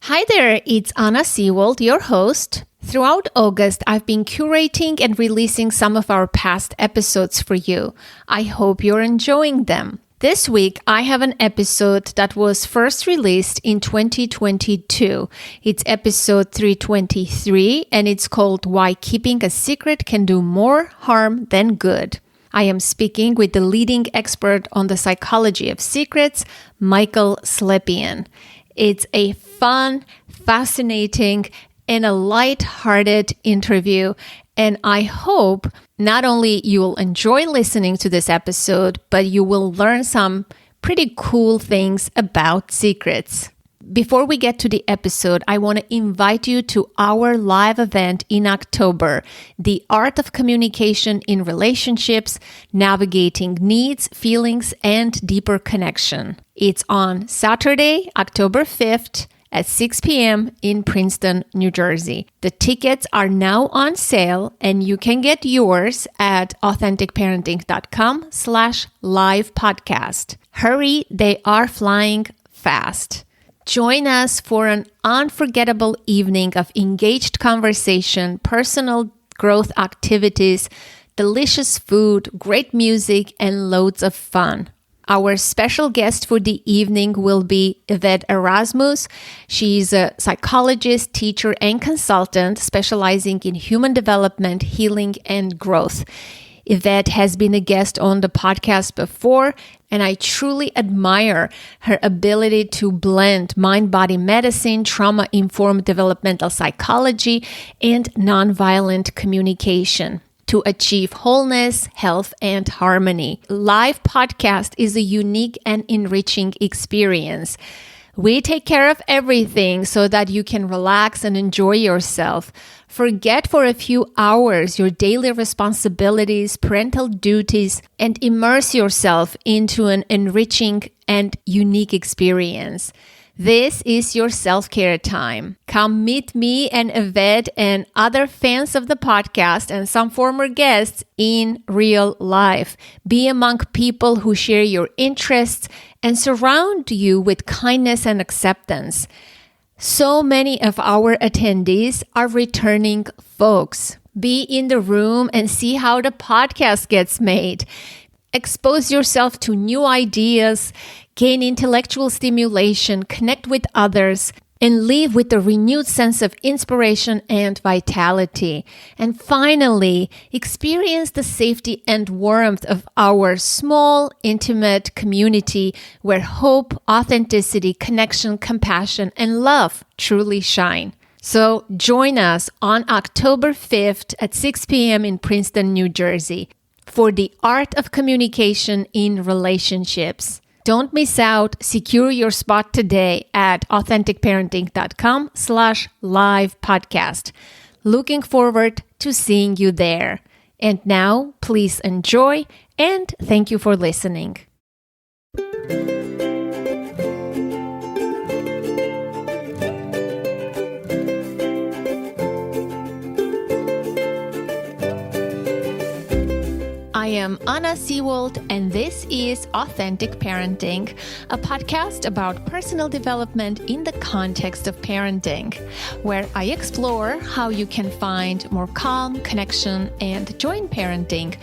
Hi there, it's Anna Seawold, your host. Throughout August, I've been curating and releasing some of our past episodes for you. I hope you're enjoying them. This week, I have an episode that was first released in 2022. It's episode 323, and it's called Why Keeping a Secret Can Do More Harm Than Good. I am speaking with the leading expert on the psychology of secrets, Michael Slepian. It's a fun, fascinating, and a light-hearted interview, and I hope not only you will enjoy listening to this episode, but you will learn some pretty cool things about secrets. Before we get to the episode, I want to invite you to our live event in October, The Art of Communication in Relationships, Navigating Needs, Feelings, and Deeper Connection. It's on Saturday, October 5th at 6 p.m. in Princeton, New Jersey. The tickets are now on sale, and you can get yours at authenticparenting.com/live podcast. Hurry, they are flying fast. Join us for an unforgettable evening of engaged conversation, personal growth activities, delicious food, great music, and loads of fun. Our special guest for the evening will be Yvette Erasmus. She's a psychologist, teacher, and consultant specializing in human development, healing, and growth. Yvette has been a guest on the podcast before, and I truly admire her ability to blend mind-body medicine, trauma-informed developmental psychology, and nonviolent communication to achieve wholeness, health, and harmony. Live podcast is a unique and enriching experience. We take care of everything so that you can relax and enjoy yourself. Forget for a few hours your daily responsibilities, parental duties, and immerse yourself into an enriching and unique experience. This is your self-care time. Come meet me and Yvette and other fans of the podcast and some former guests in real life. Be among people who share your interests and surround you with kindness and acceptance. So many of our attendees are returning folks. Be in the room and see how the podcast gets made. Expose yourself to new ideas, gain intellectual stimulation, connect with others, and leave with a renewed sense of inspiration and vitality. And finally, experience the safety and warmth of our small, intimate community where hope, authenticity, connection, compassion, and love truly shine. So join us on October 5th at 6 p.m. in Princeton, New Jersey for the art of communication in relationships. Don't miss out. Secure your spot today at authenticparenting.com/live podcast. Looking forward to seeing you there. And now, please enjoy and thank you for listening. I am Anna Seawold, and this is Authentic Parenting, a podcast about personal development in the context of parenting, where I explore how you can find more calm, connection, and joy in parenting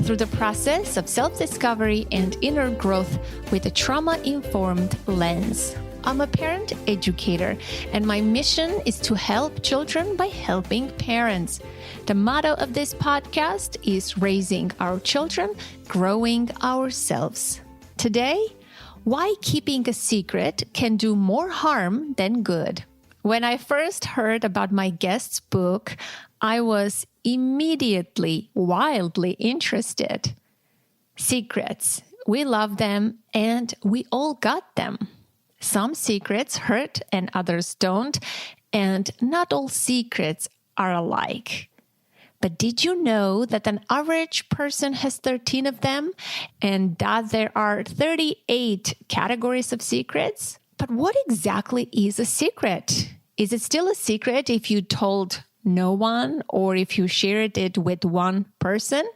through the process of self-discovery and inner growth with a trauma-informed lens. I'm a parent educator, and my mission is to help children by helping parents. The motto of this podcast is raising our children, growing ourselves. Today, why keeping a secret can do more harm than good. When I first heard about my guest's book, I was immediately wildly interested. Secrets, we love them, and we all got them. Some secrets hurt and others don't, and not all secrets are alike. But did you know that an average person has 13 of them and that there are 38 categories of secrets? But what exactly is a secret? Is it still a secret if you told no one or if you shared it with one person?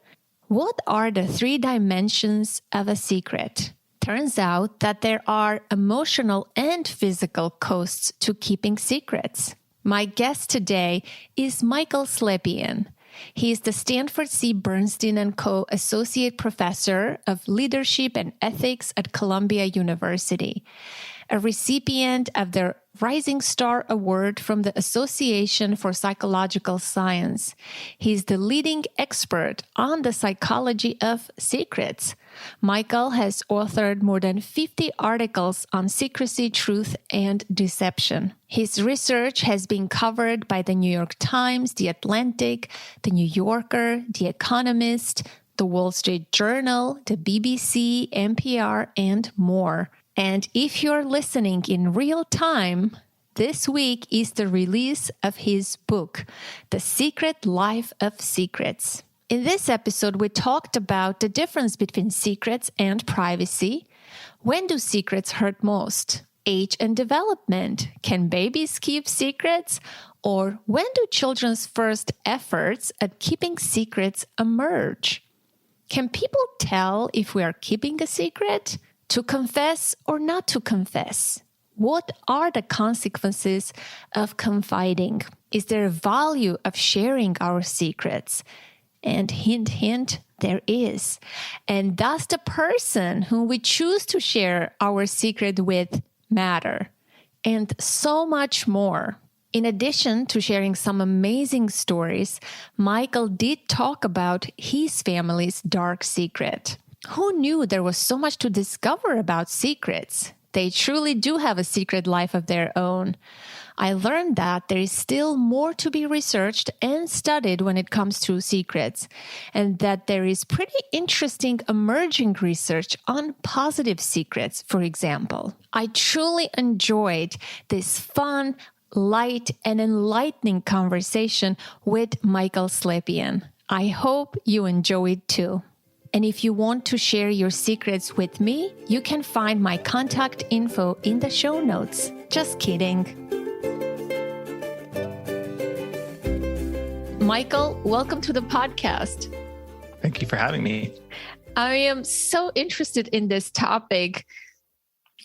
What are the 3 dimensions of a secret? Turns out that there are emotional and physical costs to keeping secrets. My guest today is Michael Slepian. He is the Stanford C. Bernstein & Co. Associate Professor of Leadership and Ethics at Columbia University, a recipient of the Rising Star Award from the Association for Psychological Science. He's the leading expert on the psychology of secrets. Michael has authored more than 50 articles on secrecy, truth, and deception. His research has been covered by the New York Times, The Atlantic, The New Yorker, The Economist, The Wall Street Journal, the BBC, NPR, and more. And if you're listening in real time, this week is the release of his book, The Secret Life of Secrets. In this episode, we talked about the difference between secrets and privacy. When do secrets hurt most? Age and development. Can babies keep secrets? Or when do children's first efforts at keeping secrets emerge? Can people tell if we are keeping a secret? To confess or not to confess? What are the consequences of confiding? Is there a value of sharing our secrets? And hint, hint, there is. And does the person whom we choose to share our secret with matter? And so much more. In addition to sharing some amazing stories, Michael did talk about his family's dark secret. Who knew there was so much to discover about secrets? They truly do have a secret life of their own. I learned that there is still more to be researched and studied when it comes to secrets, and that there is pretty interesting emerging research on positive secrets, for example. I truly enjoyed this fun, light, and enlightening conversation with Michael Slepian. I hope you enjoy it too. And if you want to share your secrets with me, you can find my contact info in the show notes. Just kidding. Michael, welcome to the podcast. Thank you for having me. I am so interested in this topic,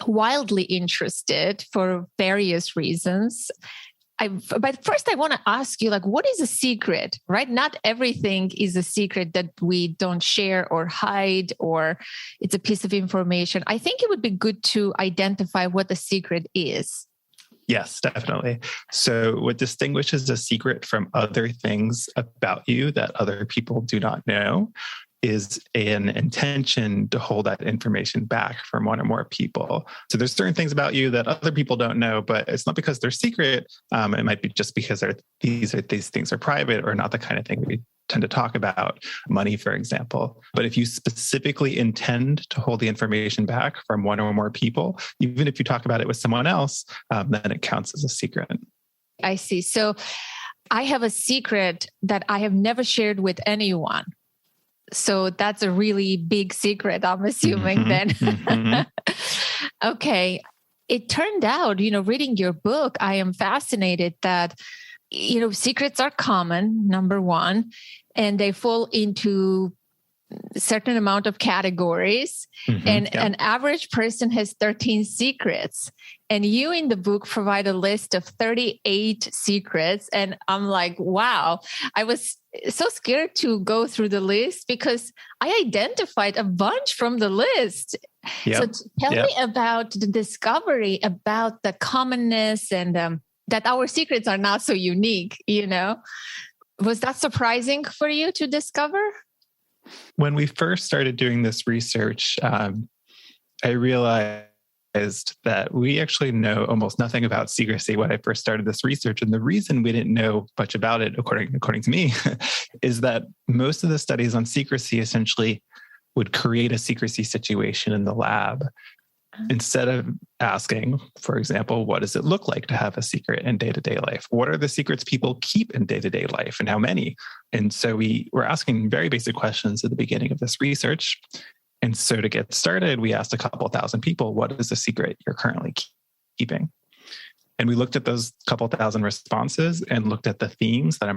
wildly interested for various reasons. But first, I want to ask you, what is a secret, right? Not everything is a secret that we don't share or hide, or it's a piece of information. I think it would be good to identify what the secret is. Yes, definitely. So what distinguishes a secret from other things about you that other people do not know is an intention to hold that information back from one or more people. So there's certain things about you that other people don't know, but it's not because they're secret. It might be just because these things are private or not the kind of thing we tend to talk about. Money, for example. But if you specifically intend to hold the information back from one or more people, even if you talk about it with someone else, then it counts as a secret. I see. So I have a secret that I have never shared with anyone. So that's a really big secret, I'm assuming then. Okay. It turned out, reading your book, I am fascinated that, secrets are common, number one, and they fall into a certain amount of categories. An average person has 13 secrets. And you in the book provide a list of 38 secrets. And I'm like, wow, I was so scared to go through the list because I identified a bunch from the list. So tell me about the discovery about the commonness and that our secrets are not so unique, Was that surprising for you to discover? When we first started doing this research, I realized that we actually know almost nothing about secrecy when I first started this research. And the reason we didn't know much about it, according to me, is that most of the studies on secrecy essentially would create a secrecy situation in the lab. Instead of asking, for example, what does it look like to have a secret in day-to-day life? What are the secrets people keep in day-to-day life and how many? And so we were asking very basic questions at the beginning of this research. And so to get started, we asked a couple thousand people, what is the secret you're currently keeping? And we looked at those couple thousand responses and looked at the themes that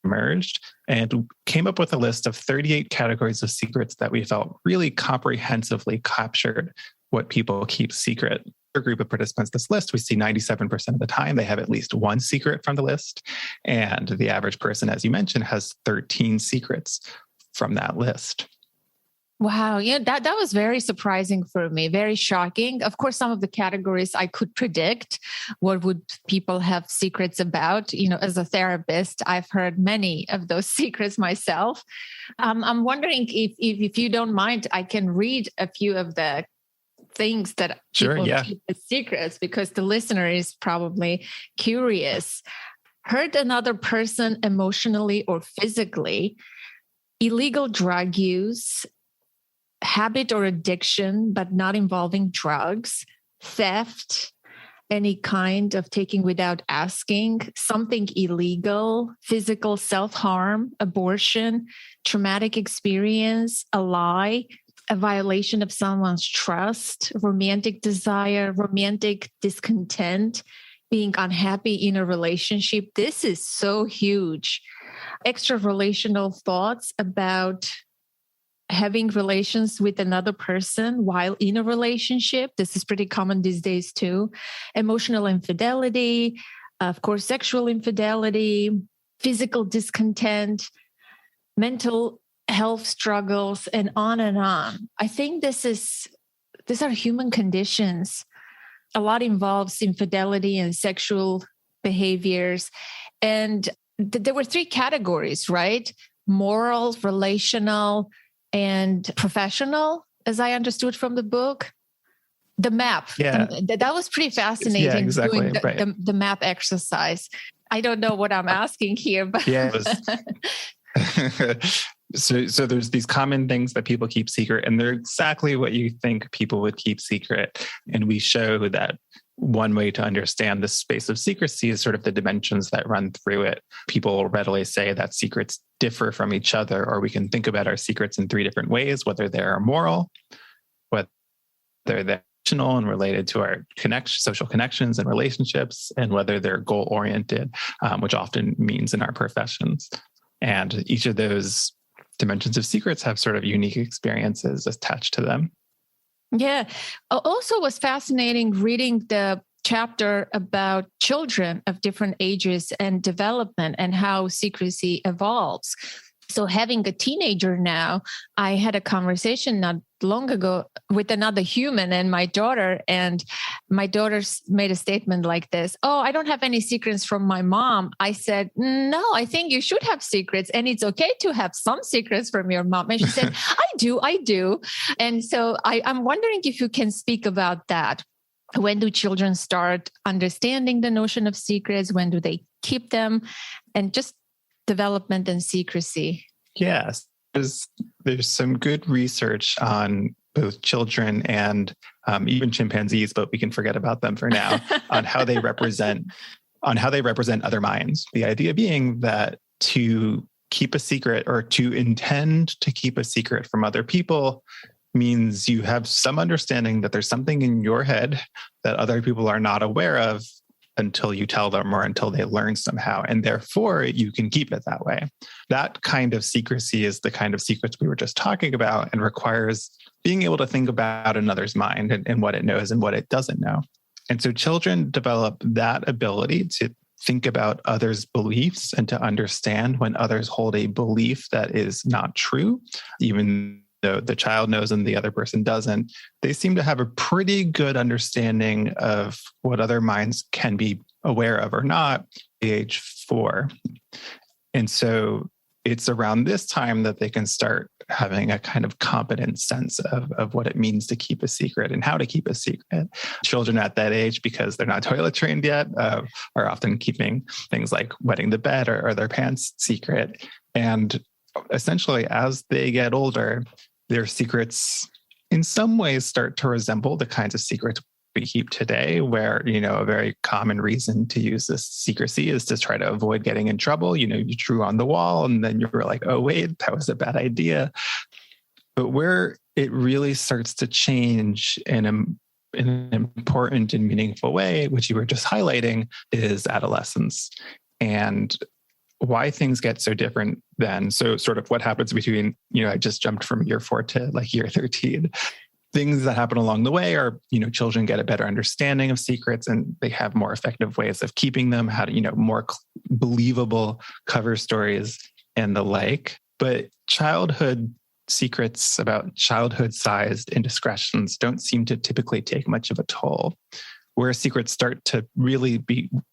emerged and came up with a list of 38 categories of secrets that we felt really comprehensively captured what people keep secret. A group of participants, this list, we see 97% of the time they have at least one secret from the list. And the average person, as you mentioned, has 13 secrets from that list. Wow. Yeah, that was very surprising for me, very shocking. Of course, some of the categories I could predict. What would people have secrets about? As a therapist, I've heard many of those secrets myself. I'm wondering if you don't mind, I can read a few of the things that people keep as secrets, because the listener is probably curious. Hurt another person emotionally or physically, illegal drug use, habit or addiction, but not involving drugs, theft, any kind of taking without asking, something illegal, physical self-harm, abortion, traumatic experience, a lie, a violation of someone's trust, romantic desire, romantic discontent, being unhappy in a relationship. This is so huge. Extra relational thoughts about having relations with another person while in a relationship. This is pretty common these days too. Emotional infidelity, of course, sexual infidelity, physical discontent, mental health struggles, and on and on. I think these are human conditions. A lot involves infidelity and sexual behaviors. And there were three categories, right? Moral, relational, and professional, as I understood from the book. The map. Yeah. That was pretty fascinating. Yeah, exactly. Doing the map exercise. I don't know what I'm asking here, but yeah. So there's these common things that people keep secret, and they're exactly what you think people would keep secret. And we show that one way to understand this space of secrecy is sort of the dimensions that run through it. People readily say that secrets differ from each other, or we can think about our secrets in three different ways, whether they're moral, whether they're relational and related to our social connections and relationships, and whether they're goal-oriented, which often means in our professions. And each of those dimensions of secrets have sort of unique experiences attached to them. Yeah. Also was fascinating reading the chapter about children of different ages and development and how secrecy evolves. So having a teenager now, I had a conversation not long ago with another human and my daughter made a statement like this. Oh, I don't have any secrets from my mom. I said, no, I think you should have secrets, and it's okay to have some secrets from your mom. And she said, I do. And so I'm wondering if you can speak about that. When do children start understanding the notion of secrets? When do they keep them? And just development and secrecy. Yes, there's some good research on both children and even chimpanzees, but we can forget about them for now, on how they represent other minds. The idea being that to keep a secret, or to intend to keep a secret from other people, means you have some understanding that there's something in your head that other people are not aware of until you tell them, or until they learn somehow. And therefore, you can keep it that way. That kind of secrecy is the kind of secrets we were just talking about, and requires being able to think about another's mind and what it knows and what it doesn't know. And so children develop that ability to think about others' beliefs and to understand when others hold a belief that is not true, even though the child knows and the other person doesn't. They seem to have a pretty good understanding of what other minds can be aware of or not at age 4. And so it's around this time that they can start having a kind of competent sense of what it means to keep a secret and how to keep a secret. Children at that age, because they're not toilet trained yet, are often keeping things like wetting the bed or their pants secret. And essentially, as they get older, their secrets in some ways start to resemble the kinds of secrets we keep today, where, a very common reason to use this secrecy is to try to avoid getting in trouble. You drew on the wall and then you were like, oh, wait, that was a bad idea. But where it really starts to change in an important and meaningful way, which you were just highlighting, is adolescence. And why things get so different then. So sort of what happens between, I just jumped from year 4 to like year 13. things that happen along the way are, children get a better understanding of secrets and they have more effective ways of keeping them, how to, more believable cover stories and the like. But childhood secrets about childhood-sized indiscretions don't seem to typically take much of a toll. Where secrets start to really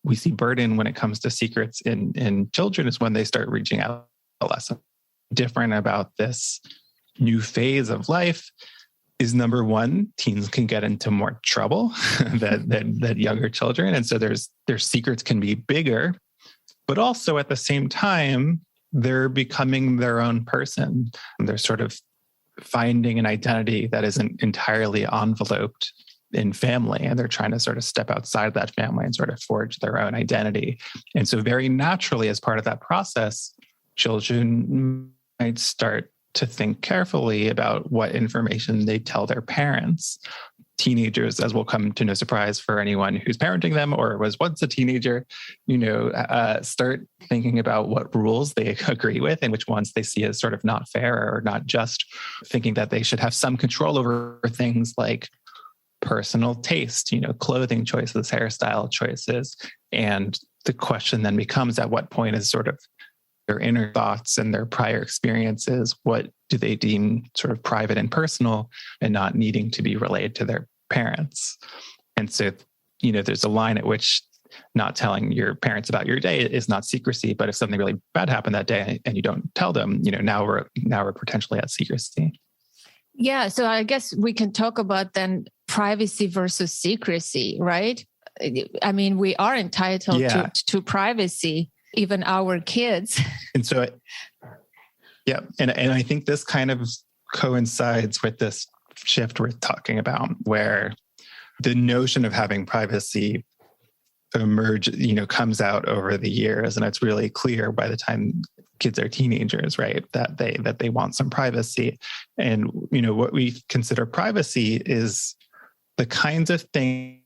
we see burden when it comes to secrets in children is when they start reaching adolescence. Different about this new phase of life is, number one, teens can get into more trouble than younger children. And so their secrets can be bigger, but also at the same time, they're becoming their own person. They're sort of finding an identity that isn't entirely enveloped in family, and they're trying to sort of step outside that family and sort of forge their own identity. And so very naturally, as part of that process, children might start to think carefully about what information they tell their parents. Teenagers, as will come to no surprise for anyone who's parenting them or was once a teenager, start thinking about what rules they agree with and which ones they see as sort of not fair or not just, thinking that they should have some control over things like personal taste, clothing choices, hairstyle choices. And the question then becomes, at what point is sort of their inner thoughts and their prior experiences, what do they deem sort of private and personal and not needing to be relayed to their parents? And so, there's a line at which not telling your parents about your day is not secrecy, but if something really bad happened that day and you don't tell them, now we're potentially at secrecy. Yeah. So I guess we can talk about then privacy versus secrecy, right? I mean, we are entitled to privacy, even our kids. And so, yeah. And I think this kind of coincides with this shift we're talking about, where the notion of having privacy comes out over the years. And it's really clear by the time kids are teenagers, right, that they want some privacy. And, what we consider privacy is the kinds of things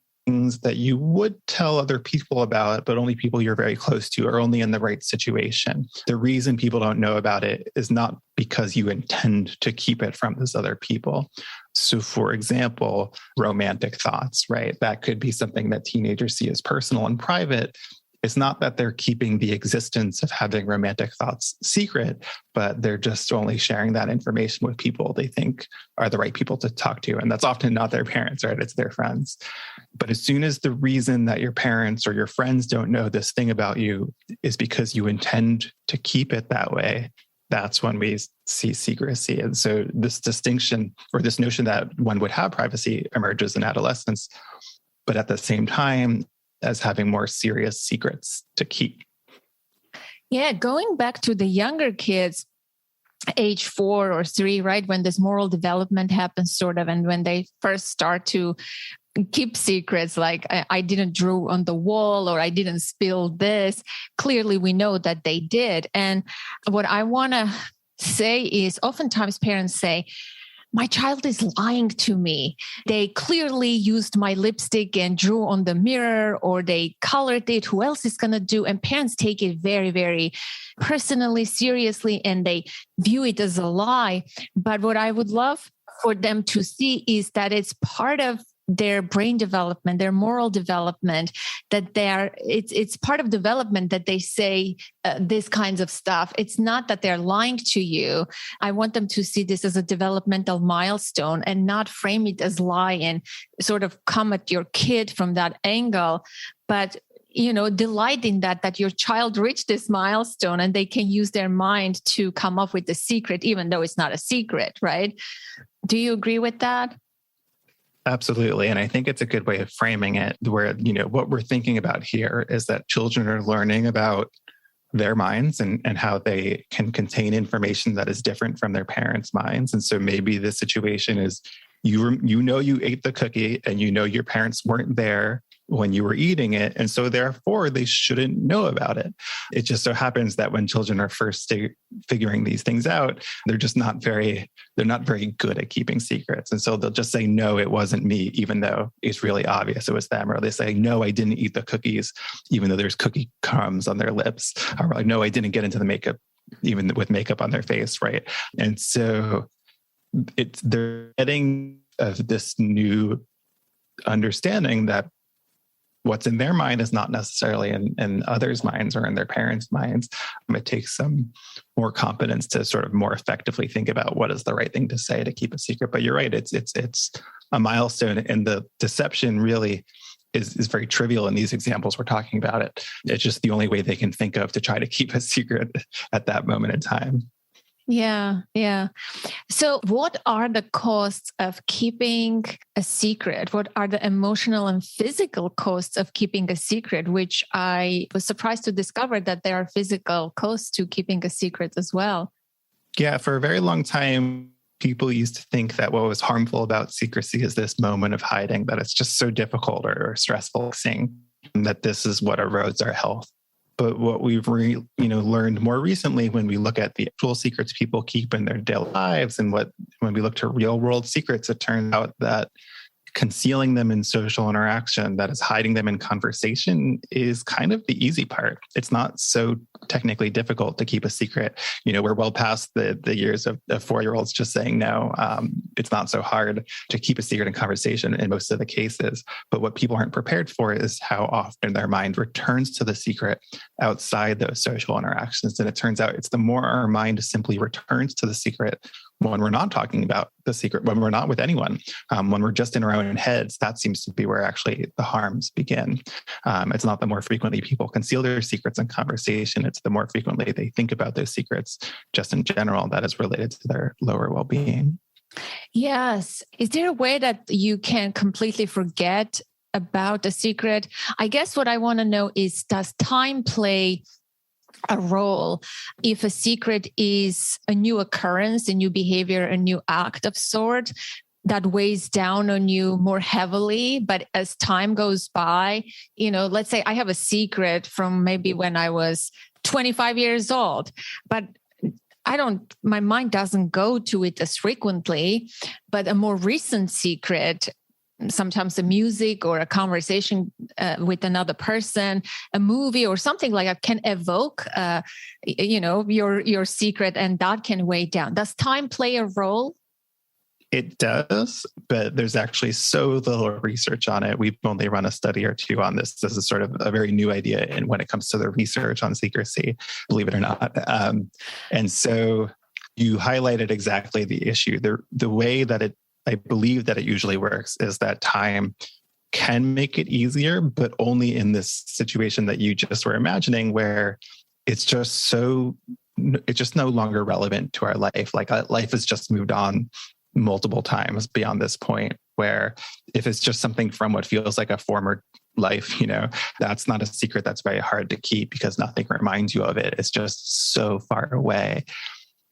that you would tell other people about, but only people you're very close to or only in the right situation. The reason people don't know about it is not because you intend to keep it from those other people. So, for example, romantic thoughts, right? That could be something that teenagers see as personal and private. It's not that they're keeping the existence of having romantic thoughts secret, but they're just only sharing that information with people they think are the right people to talk to. And that's often not their parents, right? It's their friends. But as soon as the reason that your parents or your friends don't know this thing about you is because you intend to keep it that way, that's when we see secrecy. And so this distinction, or this notion that one would have privacy, emerges in adolescence, but at the same time as having more serious secrets to keep. Yeah, going back to the younger kids, age 4 or 3, right, when this moral development happens sort of, and when they first start to keep secrets, like I didn't draw on the wall or I didn't spill this. Clearly, we know that they did. And what I want to say is, oftentimes parents say, my child is lying to me. They clearly used my lipstick and drew on the mirror, or they colored it. Who else is going to do? And parents take it very, very personally, seriously, and they view it as a lie. But what I would love for them to see is that it's part of their brain development, their moral development, that it's part of development that they say these kinds of stuff. It's not that they're lying to you. I want them to see this as a developmental milestone and not frame it as lie and sort of come at your kid from that angle, but delight in that your child reached this milestone and they can use their mind to come up with the secret, even though it's not a secret, right? Do you agree with that? Absolutely. And I think it's a good way of framing it, where, what we're thinking about here is that children are learning about their minds and how they can contain information that is different from their parents' minds. And so maybe the situation is, you ate the cookie and your parents weren't there when you were eating it. And so therefore they shouldn't know about it. It just so happens that when children are first figuring these things out, they're not very good at keeping secrets. And so they'll just say, no, it wasn't me, even though it's really obvious it was them. Or they say, no, I didn't eat the cookies, even though there's cookie crumbs on their lips. Or like, no, I didn't get into the makeup, even with makeup on their face, right? And so they're getting of this new understanding that what's in their mind is not necessarily in others' minds or in their parents' minds. It takes some more competence to sort of more effectively think about what is the right thing to say to keep a secret. But you're right, it's a milestone, and the deception really is very trivial in these examples we're talking about. It's just the only way they can think of to try to keep a secret at that moment in time. Yeah, yeah. So what are the costs of keeping a secret? What are the emotional and physical costs of keeping a secret, which I was surprised to discover that there are physical costs to keeping a secret as well? Yeah, for a very long time, people used to think that what was harmful about secrecy is this moment of hiding, that it's just so difficult or stressful seeing, and that this is what erodes our health. But what we've learned more recently, when we look at the actual secrets people keep in their daily lives, and when we look to real world secrets, it turns out that concealing them in social interaction, that is hiding them in conversation, is kind of the easy part. It's not so technically difficult to keep a secret. We're well past the years of 4-year-olds just saying no. It's not so hard to keep a secret in conversation in most of the cases. But what people aren't prepared for is how often their mind returns to the secret outside those social interactions. And it turns out it's the more our mind simply returns to the secret when we're not talking about the secret, when we're not with anyone, when we're just in our own heads, that seems to be where actually the harms begin. It's not the more frequently people conceal their secrets in conversation, it's the more frequently they think about those secrets just in general that is related to their lower well-being. Yes. Is there a way that you can completely forget about a secret? I guess what I want to know is, does time play a role if a secret is a new occurrence, a new behavior, a new act of sort that weighs down on you more heavily? But as time goes by, let's say I have a secret from maybe when I was 25 years old, but my mind doesn't go to it as frequently. But a more recent secret, sometimes a music or a conversation with another person, a movie or something like that, can evoke, your secret, and that can weigh down. Does time play a role? It does, but there's actually so little research on it. We've only run a study or two on this. This is sort of a very new idea and when it comes to the research on secrecy, believe it or not. And so you highlighted exactly the issue. The way that I believe that it usually works is that time can make it easier, but only in this situation that you just were imagining, where it's just no longer relevant to our life. Like life has just moved on multiple times beyond this point, where if it's just something from what feels like a former life, that's not a secret that's very hard to keep because nothing reminds you of it. It's just so far away.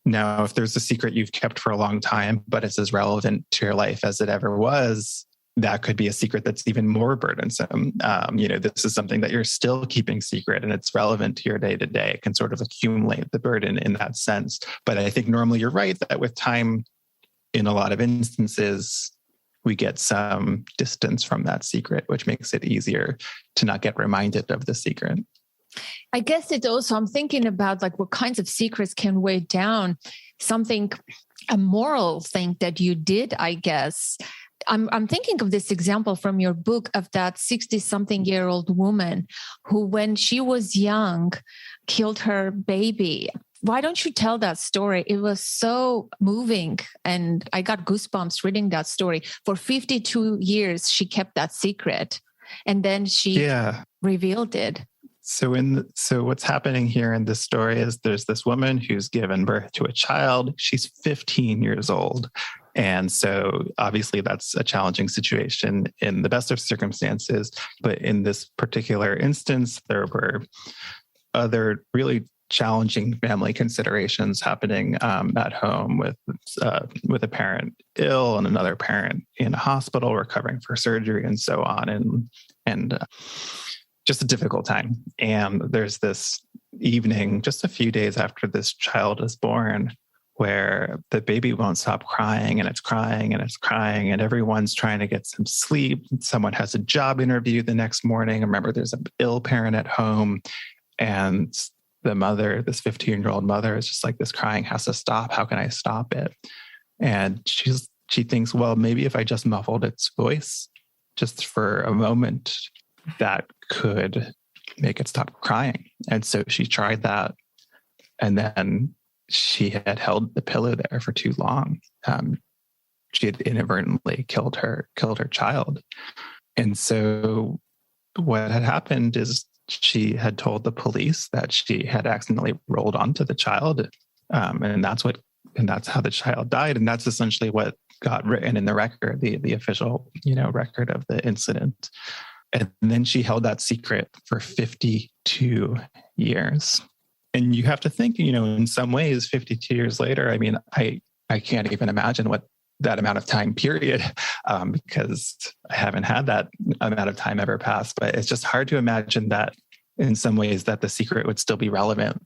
Now, if there's a secret you've kept for a long time, but it's as relevant to your life as it ever was, that could be a secret that's even more burdensome. This is something that you're still keeping secret and it's relevant to your day to day. It can sort of accumulate the burden in that sense. But I think normally you're right that with time, in a lot of instances, we get some distance from that secret, which makes it easier to not get reminded of the secret. I guess it also, I'm thinking about like what kinds of secrets can weigh down something, a moral thing that you did, I guess. I'm thinking of this example from your book of that 60-something-year-old woman who, when she was young, killed her baby. Why don't you tell that story? It was so moving, and I got goosebumps reading that story. For 52 years, she kept that secret, and then she revealed it. So what's happening here in this story is there's this woman who's given birth to a child. She's 15 years old. And so obviously that's a challenging situation in the best of circumstances. But in this particular instance, there were other really challenging family considerations happening at home with a parent ill and another parent in a hospital recovering for surgery and so on. And just a difficult time. And there's this evening, just a few days after this child is born, where the baby won't stop crying and it's crying and it's crying and everyone's trying to get some sleep. Someone has a job interview the next morning. Remember, there's an ill parent at home, and the mother, this 15-year-old mother, is just like, this crying has to stop. How can I stop it? And she's she thinks, well, maybe if I just muffled its voice just for a moment, that could make it stop crying. And so she tried that. And then she had held the pillow there for too long. She had inadvertently killed her child. And so what had happened is she had told the police that she had accidentally rolled onto the child. And that's how the child died. And that's essentially what got written in the record, the official, record of the incident. And then she held that secret for 52 years. And you have to think, in some ways, 52 years later, I mean, I can't even imagine what that amount of time period, because I haven't had that amount of time ever pass. But it's just hard to imagine that in some ways that the secret would still be relevant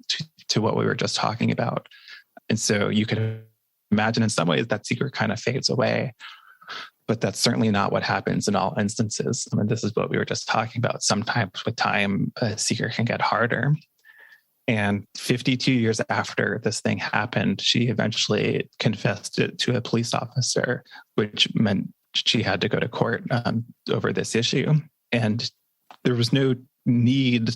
to what we were just talking about. And so you could imagine in some ways that secret kind of fades away. But that's certainly not what happens in all instances. I mean, this is what we were just talking about. Sometimes with time, a secret can get harder. And 52 years after this thing happened, she eventually confessed it to a police officer, which meant she had to go to court over this issue. And there was no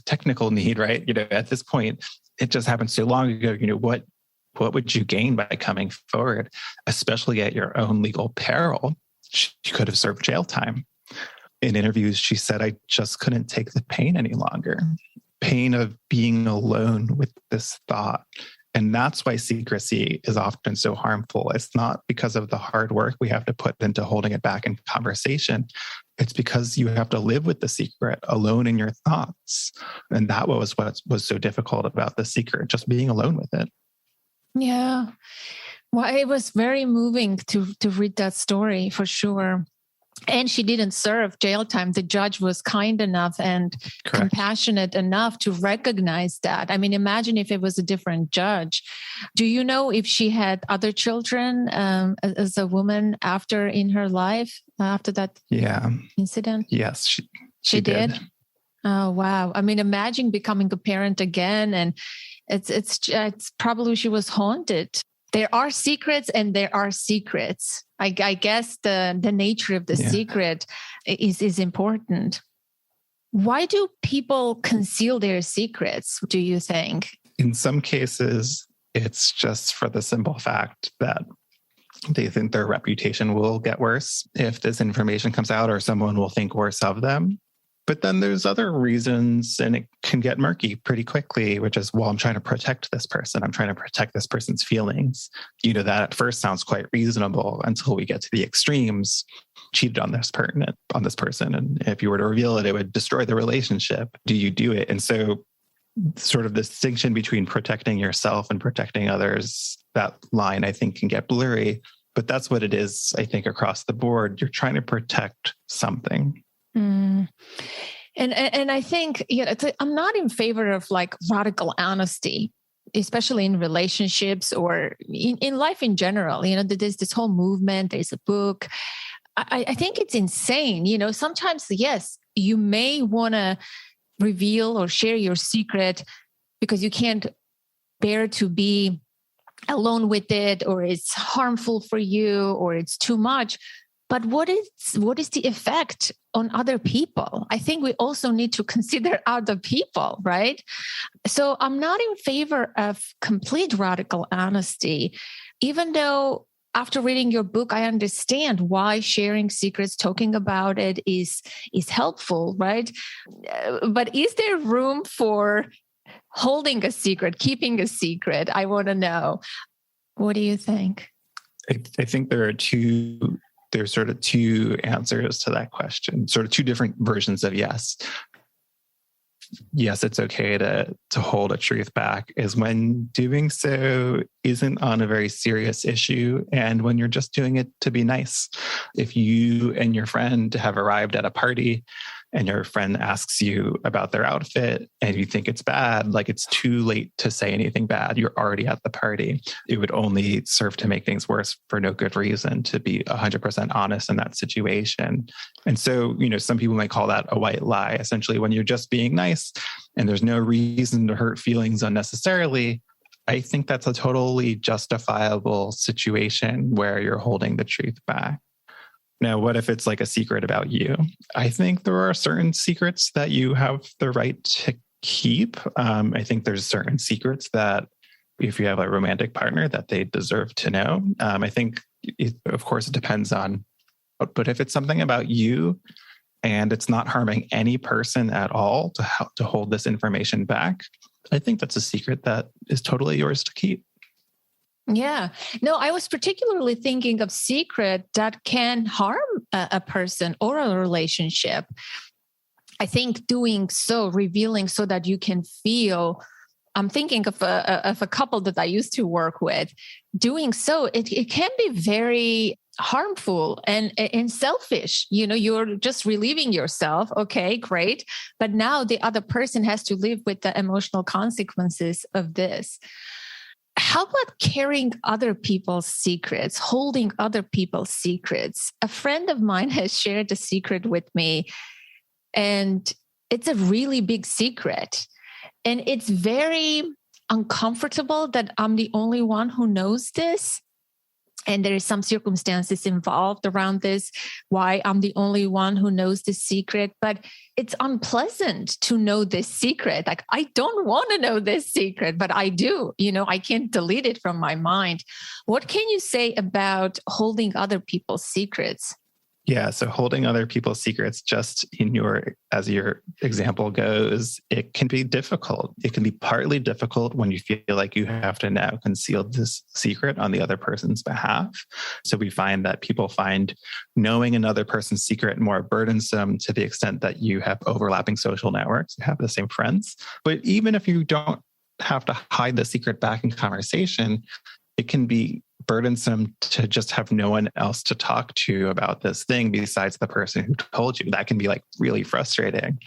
technical need, right? At this point, it just happened so long ago. What would you gain by coming forward, especially at your own legal peril? She could have served jail time. In interviews, she said, I just couldn't take the pain any longer. Pain of being alone with this thought. And that's why secrecy is often so harmful. It's not because of the hard work we have to put into holding it back in conversation. It's because you have to live with the secret alone in your thoughts. And that was what was so difficult about the secret, just being alone with it. Yeah. Well, it was very moving to read that story for sure. And she didn't serve jail time. The judge was kind enough and Correct. Compassionate enough to recognize that. I mean, imagine if it was a different judge. Do you know if she had other children as a woman in her life after that incident? Yes, she did. Oh, wow. I mean, imagine becoming a parent again. And it's probably she was haunted. There are secrets and there are secrets. I guess the nature of the secret is important. Why do people conceal their secrets, do you think? In some cases, it's just for the simple fact that they think their reputation will get worse if this information comes out, or someone will think worse of them. But then there's other reasons, and it can get murky pretty quickly, which is, well, I'm trying to protect this person. I'm trying to protect this person's feelings. That at first sounds quite reasonable until we get to the extremes. Cheated on this person. And if you were to reveal it, it would destroy the relationship. Do you do it? And so sort of the distinction between protecting yourself and protecting others, that line, I think, can get blurry. But that's what it is, I think, across the board. You're trying to protect something. Mm. And I think, I'm not in favor of radical honesty, especially in relationships or in life in general. There's this whole movement, there's a book. I think it's insane. Sometimes, yes, you may want to reveal or share your secret because you can't bear to be alone with it, or it's harmful for you, or it's too much. But what is the effect on other people? I think we also need to consider other people, right? So I'm not in favor of complete radical honesty, even though after reading your book, I understand why sharing secrets, talking about it is helpful, right? But is there room for holding a secret, keeping a secret? I want to know. What do you think? I think there's sort of two answers to that question, sort of two different versions of yes. Yes, it's okay to hold a truth back is when doing so isn't on a very serious issue and when you're just doing it to be nice. If you and your friend have arrived at a party and your friend asks you about their outfit and you think it's bad, it's too late to say anything bad. You're already at the party. It would only serve to make things worse for no good reason to be 100% honest in that situation. And so, some people might call that a white lie. Essentially, when you're just being nice and there's no reason to hurt feelings unnecessarily, I think that's a totally justifiable situation where you're holding the truth back. Now, what if it's like a secret about you? I think there are certain secrets that you have the right to keep. I think there's certain secrets that if you have a romantic partner that they deserve to know. I think, of course, it depends on, but if it's something about you and it's not harming any person at all to hold this information back, I think that's a secret that is totally yours to keep. Yeah. No, I was particularly thinking of secret that can harm a person or a relationship. I think doing so, revealing so that you can feel, I'm thinking of a couple that I used to work with. Doing so, it can be very harmful and selfish. You're just relieving yourself. Okay, great. But now the other person has to live with the emotional consequences of this. How about carrying other people's secrets, holding other people's secrets? A friend of mine has shared a secret with me, and it's a really big secret. And it's very uncomfortable that I'm the only one who knows this. And there is some circumstances involved around this, why I'm the only one who knows this secret. But it's unpleasant to know this secret. Like, I don't want to know this secret, but I do. I can't delete it from my mind. What can you say about holding other people's secrets? Yeah, so holding other people's secrets, just as your example goes, it can be difficult. It can be partly difficult when you feel like you have to now conceal this secret on the other person's behalf. So we find that people find knowing another person's secret more burdensome to the extent that you have overlapping social networks, you have the same friends. But even if you don't have to hide the secret back in conversation, it can be burdensome to just have no one else to talk to about this thing besides the person who told you. That can be like really frustrating.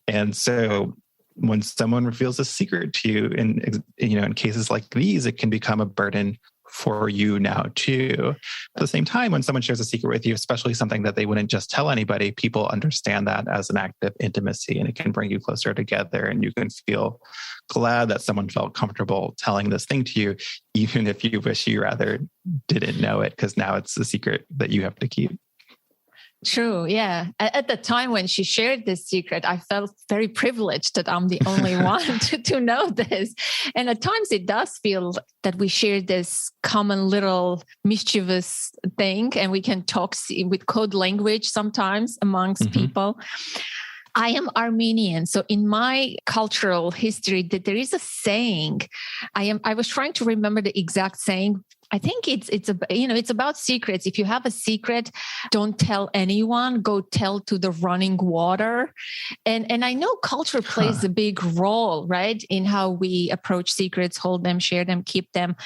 And so when someone reveals a secret to you in cases like these, it can become a burden for you now too. At the same time, when someone shares a secret with you, especially something that they wouldn't just tell anybody, people understand that as an act of intimacy, and it can bring you closer together, and you can feel glad that someone felt comfortable telling this thing to you, even if you wish you rather didn't know it, because now it's a secret that you have to keep. True. Yeah. At the time when she shared this secret, I felt very privileged that I'm the only one to know this. And at times it does feel that we share this common little mischievous thing, and we can talk with code language sometimes amongst people. I am Armenian. So in my cultural history, that there is a saying, I was trying to remember the exact saying. I think it's about secrets. If you have a secret, don't tell anyone. Go tell to the running water. And I know culture plays a big role, right, in how we approach secrets, hold them, share them, keep them.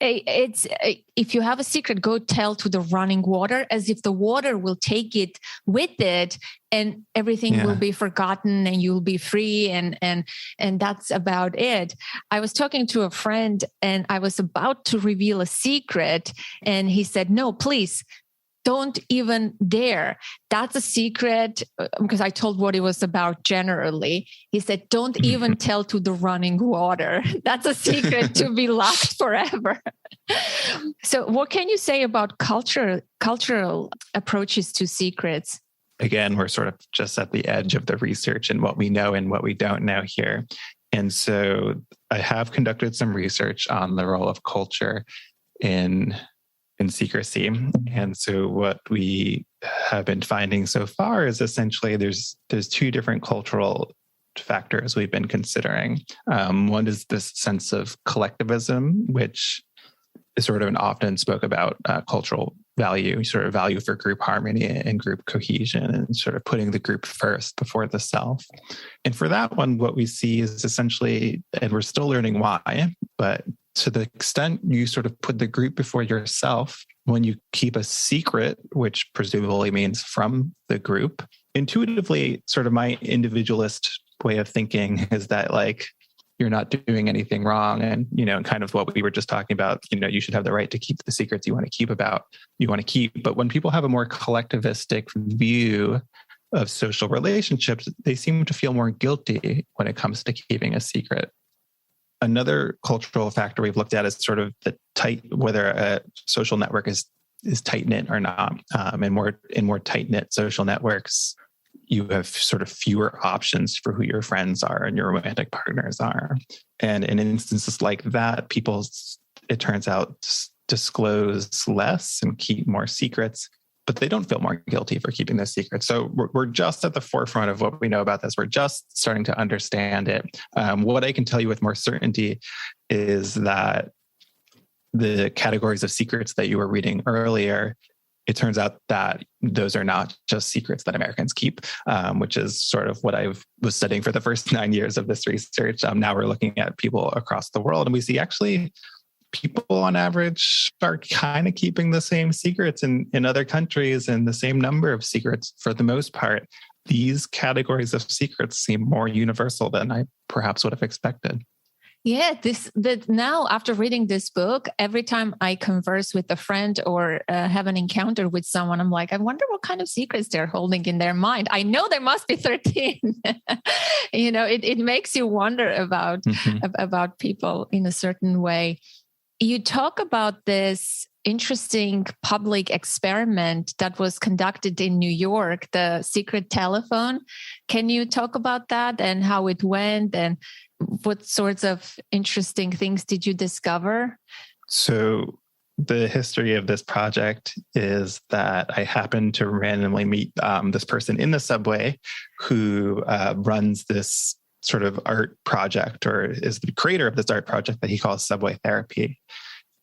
If you have a secret, go tell to the running water, as if the water will take it with it, and everything will be forgotten, and you'll be free, and that's about it. I was talking to a friend, and I was about to reveal a secret, and he said, "No, please, don't even dare. That's a secret," because I told what it was about generally. He said, "Don't even tell to the running water. That's a secret to be locked forever." So what can you say about cultural approaches to secrets? Again, we're sort of just at the edge of the research and what we know and what we don't know here. And so I have conducted some research on the role of culture in secrecy. And so what we have been finding so far is essentially there's two different cultural factors we've been considering. One is this sense of collectivism, which is sort of an often spoke about cultural value, sort of value for group harmony and group cohesion, and sort of putting the group first before the self. And for that one, what we see is essentially, and we're still learning why, but to the extent you sort of put the group before yourself, when you keep a secret, which presumably means from the group, intuitively, sort of my individualist way of thinking is that like, you're not doing anything wrong. And, kind of what we were just talking about, you should have the right to keep the secrets you want to keep. But when people have a more collectivistic view of social relationships, they seem to feel more guilty when it comes to keeping a secret. Another cultural factor we've looked at is sort of whether a social network is tight knit or not. And more tight knit social networks, you have sort of fewer options for who your friends are and your romantic partners are. And in instances like that, people, it turns out, disclose less and keep more secrets, but they don't feel more guilty for keeping those secrets. So we're just at the forefront of what we know about this. We're just starting to understand it. What I can tell you with more certainty is that the categories of secrets that you were reading earlier, it turns out that those are not just secrets that Americans keep, which is sort of what I was studying for the first 9 years of this research. Now we're looking at people across the world, and we see actually people on average are kind of keeping the same secrets in other countries and the same number of secrets for the most part. These categories of secrets seem more universal than I perhaps would have expected. Yeah, now after reading this book, every time I converse with a friend or have an encounter with someone, I'm like, I wonder what kind of secrets they're holding in their mind. I know there must be 13. It makes you wonder about people in a certain way. You talk about this interesting public experiment that was conducted in New York, the secret telephone. Can you talk about that and how it went and what sorts of interesting things did you discover? So the history of this project is that I happened to randomly meet this person in the subway who runs this sort of art project, or is the creator of this art project that he calls Subway Therapy.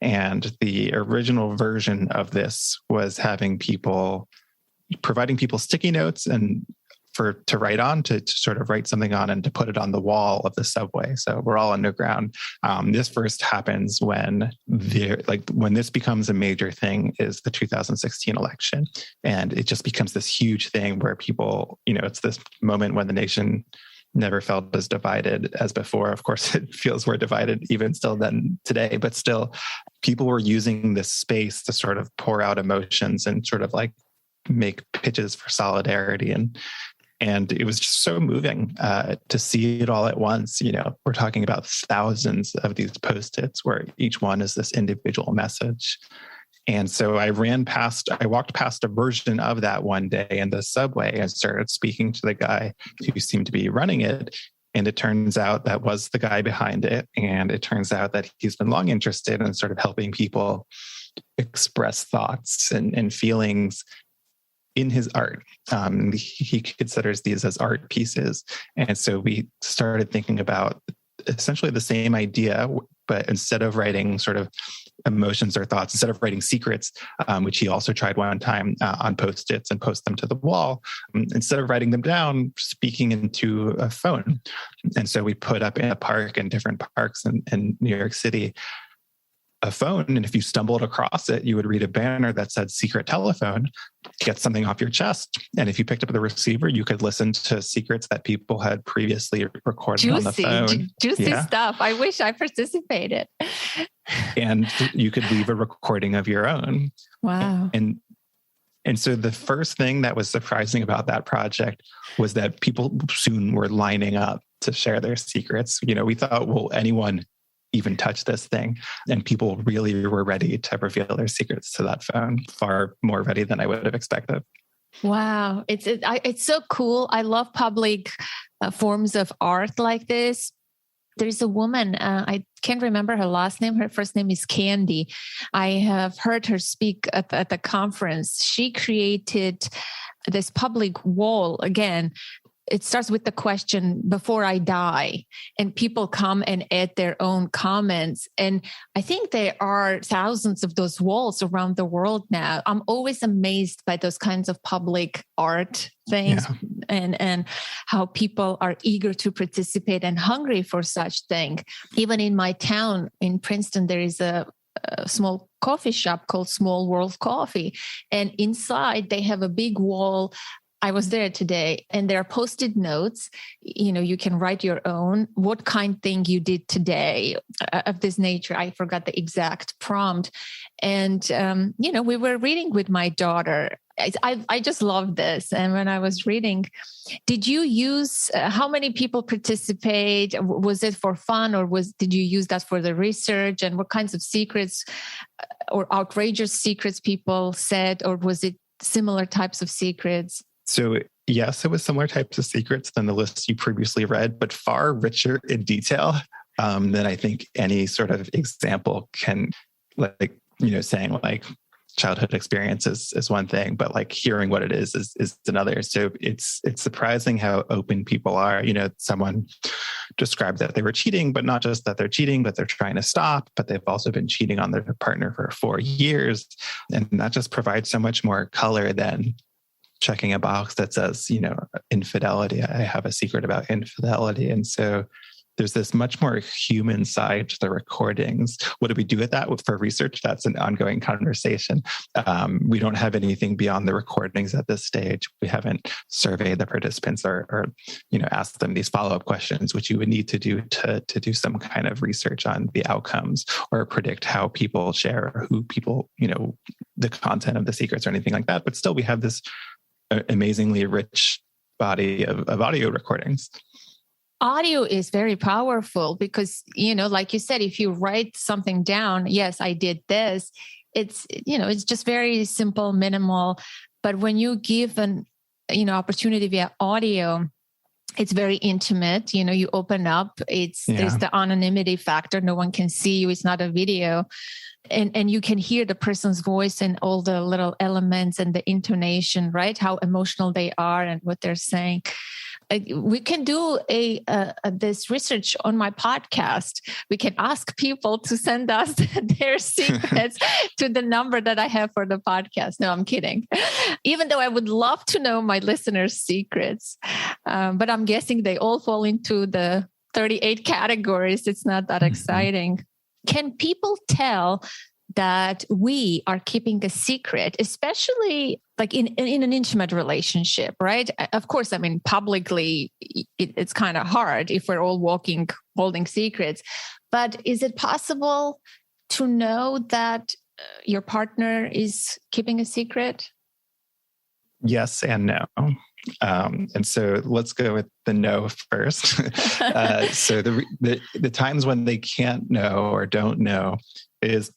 And the original version of this was providing people sticky notes and to write on, to sort of write something on and to put it on the wall of the subway. So we're all underground. This first happens when this becomes a major thing is the 2016 election. And it just becomes this huge thing where people, it's this moment when the nation never felt as divided as before. Of course, it feels more divided even still than today, but still people were using this space to sort of pour out emotions and sort of like make pitches for solidarity. And it was just so moving to see it all at once. We're talking about thousands of these Post-its where each one is this individual message. And so I walked past a version of that one day in the subway and started speaking to the guy who seemed to be running it. And it turns out that was the guy behind it. And it turns out that he's been long interested in sort of helping people express thoughts and feelings in his art. He considers these as art pieces. And so we started thinking about essentially the same idea, but instead of writing sort of emotions or thoughts, instead of writing secrets, which he also tried one time on Post-its and post them to the wall, instead of writing them down, speaking into a phone. And so we put up in a park, in different parks in New York City, a phone. And if you stumbled across it, you would read a banner that said secret telephone, get something off your chest. And if you picked up the receiver, you could listen to secrets that people had previously recorded on the phone. Juicy stuff. I wish I participated. And you could leave a recording of your own. Wow. And so the first thing that was surprising about that project was that people soon were lining up to share their secrets. We thought, will anyone even touch this thing? And people really were ready to reveal their secrets to that phone, far more ready than I would have expected. Wow. It's so cool. I love public forms of art like this. There's a woman, I can't remember her last name. Her first name is Candy. I have heard her speak at the conference. She created this public wall. Again, it starts with the question, before I die, and people come and add their own comments. And I think there are thousands of those walls around the world now. I'm always amazed by those kinds of public art things, and how people are eager to participate and hungry for such thing. Even in my town in Princeton, there is a small coffee shop called Small World Coffee. And inside they have a big wall. I was there today, and there are Post-it notes. You can write your own, what kind thing you did today of this nature. I forgot the exact prompt. And, we were reading with my daughter, I just love this. And when I was reading, did you use, how many people participate? Was it for fun, or did you use that for the research? And what kinds of secrets or outrageous secrets people said, or was it similar types of secrets? So yes, it was similar types of secrets than the list you previously read, but far richer in detail than I think any sort of example can, like, saying like childhood experiences is one thing, but like hearing what it is another. So it's surprising how open people are. Someone described that they were cheating, but not just that they're cheating, but they're trying to stop, but they've also been cheating on their partner for 4 years. And that just provides so much more color than checking a box that says, infidelity. I have a secret about infidelity. And so there's this much more human side to the recordings. What do we do with that for research? That's an ongoing conversation. We don't have anything beyond the recordings at this stage. We haven't surveyed the participants or asked them these follow-up questions, which you would need to do to do some kind of research on the outcomes or predict how people share, or who people, the content of the secrets or anything like that. But still, we have this amazingly rich body of audio recordings. Audio is very powerful because, like you said, if you write something down, yes, I did this, it's just very simple, minimal. But when you give an, opportunity via audio, it's very intimate. You open up, there's the anonymity factor. No one can see you. It's not a video. And you can hear the person's voice and all the little elements and the intonation, right? How emotional they are and what they're saying. We can do this research on my podcast. We can ask people to send us their secrets to the number that I have for the podcast. No, I'm kidding. Even though I would love to know my listeners' secrets, but I'm guessing they all fall into the 38 categories. It's not that exciting. Can people tell that we are keeping a secret, especially like in an intimate relationship, right? Of course, I mean, publicly, it's kind of hard if we're all walking, holding secrets. But is it possible to know that your partner is keeping a secret? Yes and no. And so let's go with the no first. So the times when they can't know or don't know is,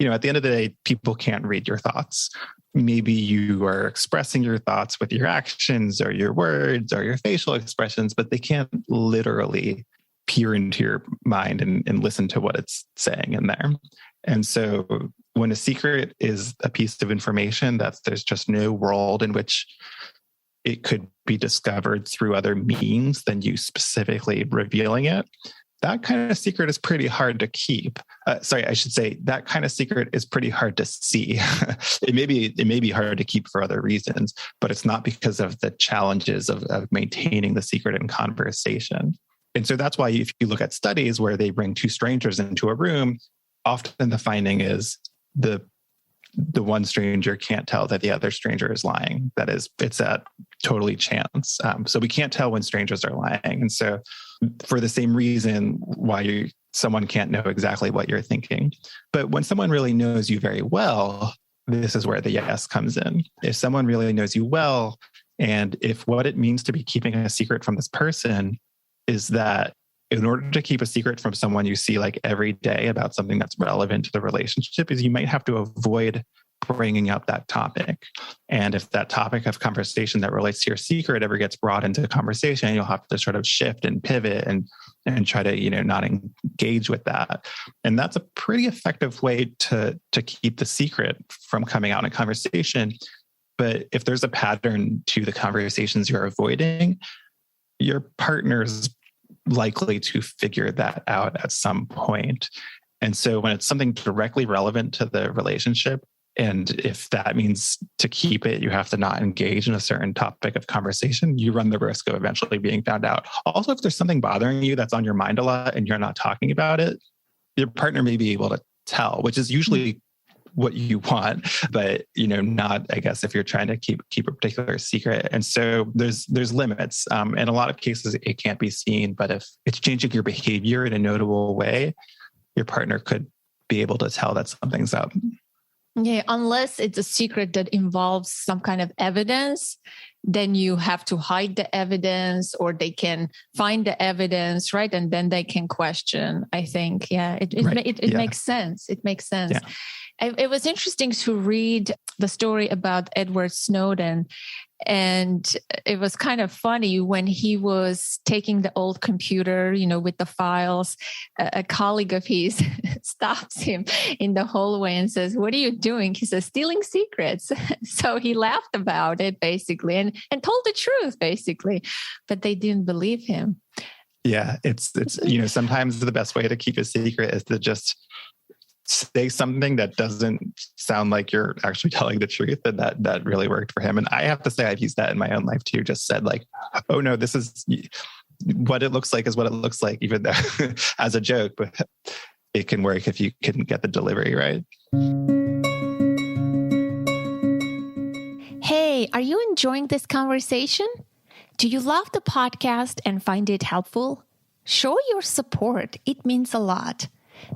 at the end of the day, people can't read your thoughts. Maybe you are expressing your thoughts with your actions or your words or your facial expressions, but they can't literally peer into your mind and listen to what it's saying in there. And so when a secret is a piece of information there's just no world in which it could be discovered through other means than you specifically revealing it, that kind of secret is pretty hard to keep. That kind of secret is pretty hard to see. It may be hard to keep for other reasons, but it's not because of the challenges of maintaining the secret in conversation. And so that's why if you look at studies where they bring two strangers into a room, often the finding is the one stranger can't tell that the other stranger is lying. That is, it's a totally chance. So we can't tell when strangers are lying. And so for the same reason why someone can't know exactly what you're thinking. But when someone really knows you very well, this is where the yes comes in. If someone really knows you well, and if what it means to be keeping a secret from this person is that in order to keep a secret from someone you see like every day about something that's relevant to the relationship, is you might have to avoid bringing up that topic. And if that topic of conversation that relates to your secret ever gets brought into conversation, you'll have to sort of shift and pivot and try to, not engage with that. And that's a pretty effective way to keep the secret from coming out in conversation. But if there's a pattern to the conversations you're avoiding, your partner's likely to figure that out at some point. And so when it's something directly relevant to the relationship, and if that means to keep it, you have to not engage in a certain topic of conversation, you run the risk of eventually being found out. Also, if there's something bothering you that's on your mind a lot and you're not talking about it, your partner may be able to tell, which is usually what you want, but not, I guess, if you're trying to keep a particular secret. And so there's limits. In a lot of cases, it can't be seen, but if it's changing your behavior in a notable way, your partner could be able to tell that something's up. Yeah, unless it's a secret that involves some kind of evidence, then you have to hide the evidence, or they can find the evidence, right? And then they can question, I think. Yeah, it makes sense. It makes sense. Yeah. It was interesting to read the story about Edward Snowden. And it was kind of funny when he was taking the old computer, with the files, a colleague of his stops him in the hallway and says, "What are you doing?" He says, "Stealing secrets." So he laughed about it basically and told the truth basically, but they didn't believe him. Yeah, it's sometimes the best way to keep a secret is to just say something that doesn't sound like you're actually telling the truth, and that really worked for him. And I have to say, I've used that in my own life too. Just said like, "Oh no, this is what it looks like is what it looks like," even though as a joke, but it can work if you can get the delivery right. Hey, are you enjoying this conversation? Do you love the podcast and find it helpful? Show your support. It means a lot.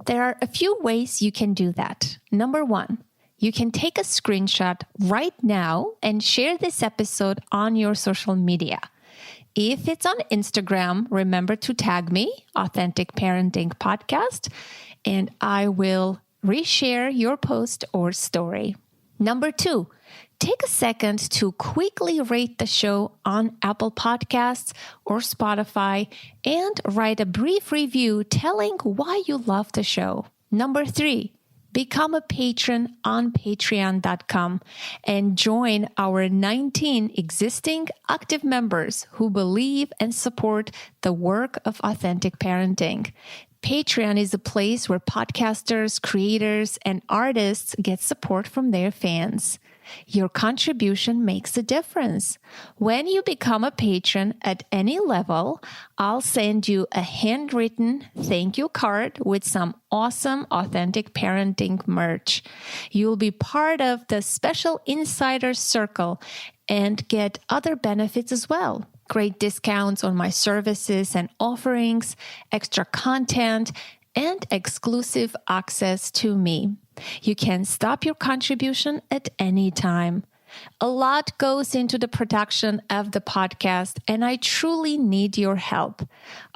There are a few ways you can do that. Number 1, you can take a screenshot right now and share this episode on your social media. If it's on Instagram, remember to tag me, Authentic Parenting Podcast, and I will reshare your post or story. Number 2, take a second to quickly rate the show on Apple Podcasts or Spotify and write a brief review telling why you love the show. Number 3, become a patron on patreon.com and join our 19 existing active members who believe and support the work of authentic parenting. Patreon is a place where podcasters, creators, and artists get support from their fans. Your contribution makes a difference. When you become a patron at any level, I'll send you a handwritten thank you card with some awesome authentic parenting merch. You'll be part of the special insider circle and get other benefits as well. Great discounts on my services and offerings, extra content, and exclusive access to me. You can stop your contribution at any time. A lot goes into the production of the podcast, and I truly need your help.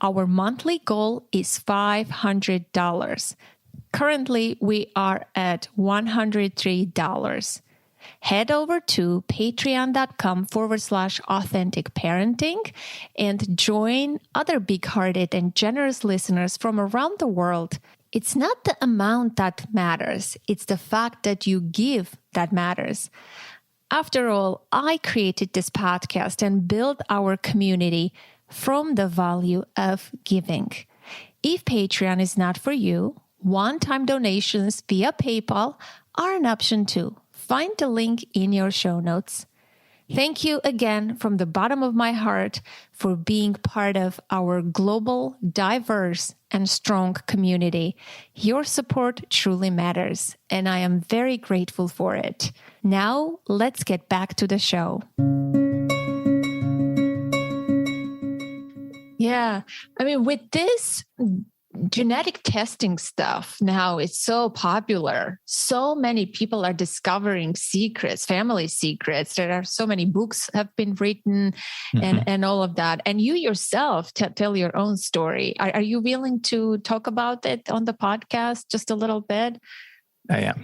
Our monthly goal is $500. Currently, we are at $103. Head over to patreon.com/authentic parenting and join other big-hearted and generous listeners from around the world. It's not the amount that matters. It's the fact that you give that matters. After all, I created this podcast and built our community from the value of giving. If Patreon is not for you, one-time donations via PayPal are an option too. Find the link in your show notes. Thank you again from the bottom of my heart for being part of our global, diverse, and strong community. Your support truly matters, and I am very grateful for it. Now, let's get back to the show. Yeah, I mean, with this genetic testing stuff now, it's so popular. So many people are discovering secrets, family secrets. There are so many books have been written and all of that. And you yourself tell your own story. Are you willing to talk about it on the podcast just a little bit? I am.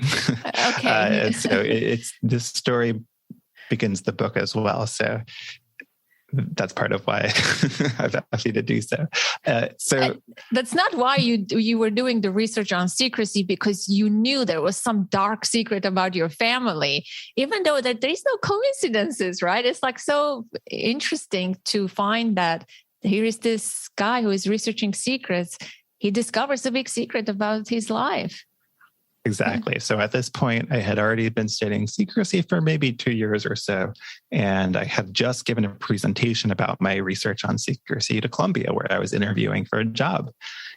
Okay. So it's this story begins the book as well. So that's part of why I've asked you to do so. That's not why you were doing the research on secrecy, because you knew there was some dark secret about your family, even though that there is no coincidences, right? It's like so interesting to find that here is this guy who is researching secrets. He discovers a big secret about his life. Exactly. So at this point, I had already been studying secrecy for maybe 2 years or so. And I had just given a presentation about my research on secrecy to Columbia, where I was interviewing for a job.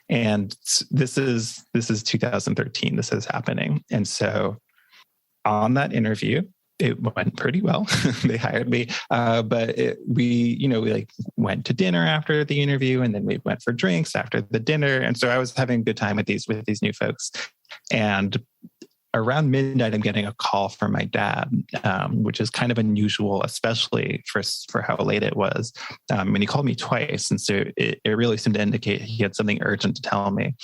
And this is 2013. This is happening. And so on that interview, it went pretty well. They hired me, but we went to dinner after the interview, and then we went for drinks after the dinner. And so I was having a good time with these new folks. And around midnight, I'm getting a call from my dad, which is kind of unusual, especially for how late it was. And he called me twice. And so it really seemed to indicate he had something urgent to tell me.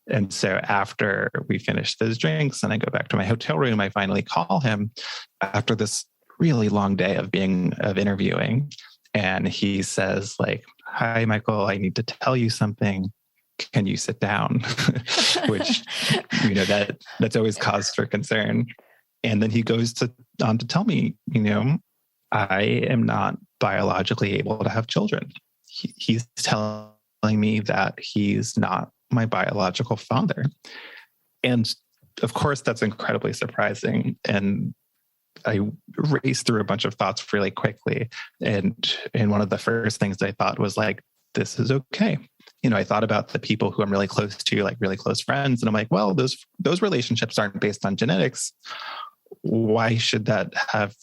And so after we finished those drinks and I go back to my hotel room, I finally call him after this really long day of interviewing. And he says, like, "Hi, Michael, I need to tell you something. Can you sit down?" Which, that's always cause for concern. And then he goes on to tell me, I am not biologically able to have children. He's telling me that he's not my biological father. And of course, that's incredibly surprising. And I raced through a bunch of thoughts really quickly. And one of the first things I thought was like, this is okay. I thought about the people who I'm really close to, like really close friends. And I'm like, well, those relationships aren't based on genetics. Why should that have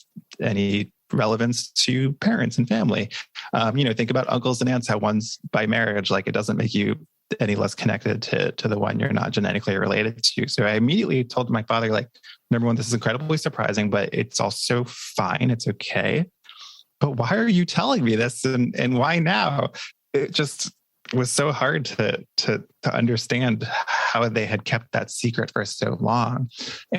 any relevance to parents and family? Think about uncles and aunts, how one's by marriage, like it doesn't make you any less connected to the one you're not genetically related to. So I immediately told my father, like, number one, this is incredibly surprising, but it's also fine. It's okay. But why are you telling me this? And why now? It just was so hard to understand how they had kept that secret for so long.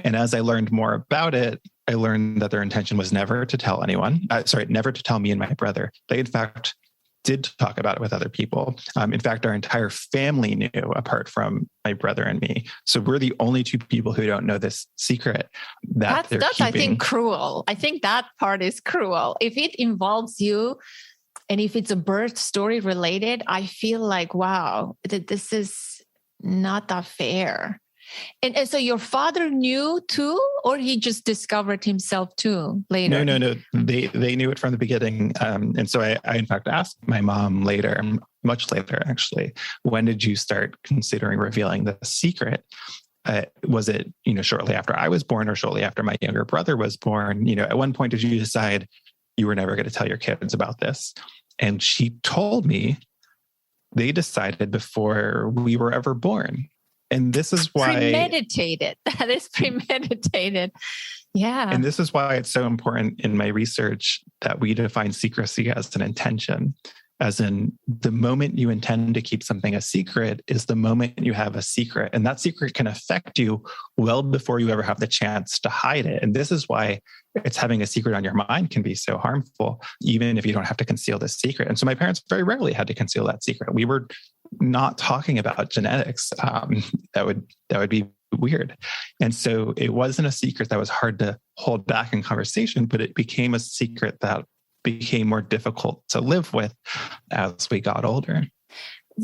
And as I learned more about it, I learned that their intention was never to tell anyone. Never to tell me and my brother. They, in fact, did talk about it with other people. In fact, our entire family knew, apart from my brother and me. So we're the only two people who don't know this secret that's keeping. I think, cruel. I think that part is cruel. If it involves you, and if it's a birth story related, I feel like, wow, this is not that fair. And so your father knew too, or he just discovered himself too later? No. They knew it from the beginning. And so I in fact asked my mom later, much later actually, when did you start considering revealing the secret? Was it, shortly after I was born or shortly after my younger brother was born? At one point, did you decide you were never going to tell your kids about this? And she told me they decided before we were ever born. And this is why... Premeditated. That is premeditated. Yeah. And this is why it's so important in my research that we define secrecy as an intention. As in, the moment you intend to keep something a secret is the moment you have a secret. And that secret can affect you well before you ever have the chance to hide it. And this is why it's having a secret on your mind can be so harmful, even if you don't have to conceal the secret. And so my parents very rarely had to conceal that secret. We were not talking about genetics. That would be weird. And so it wasn't a secret that was hard to hold back in conversation, but it became a secret that became more difficult to live with as we got older.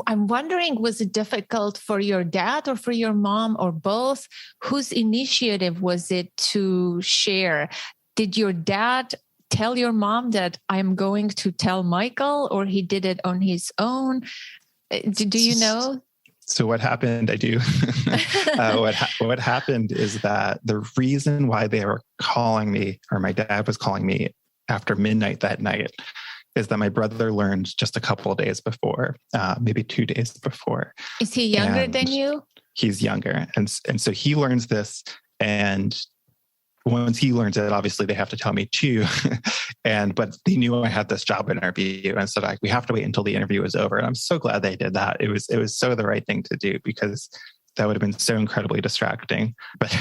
I'm wondering, was it difficult for your dad or for your mom or both? Whose initiative was it to share? Did your dad tell your mom that I'm going to tell Michael, or he did it on his own? Do you know? So what happened? I do. What happened is that the reason why they were calling me, or my dad was calling me after midnight that night, is that my brother learned just a couple of days before, maybe 2 days before. Is he younger than you? He's younger. And so he learns this. And once he learns it, obviously they have to tell me too. But they knew I had this job interview. And so like, we have to wait until the interview was over. And I'm so glad they did that. It was so the right thing to do, because that would have been so incredibly distracting. But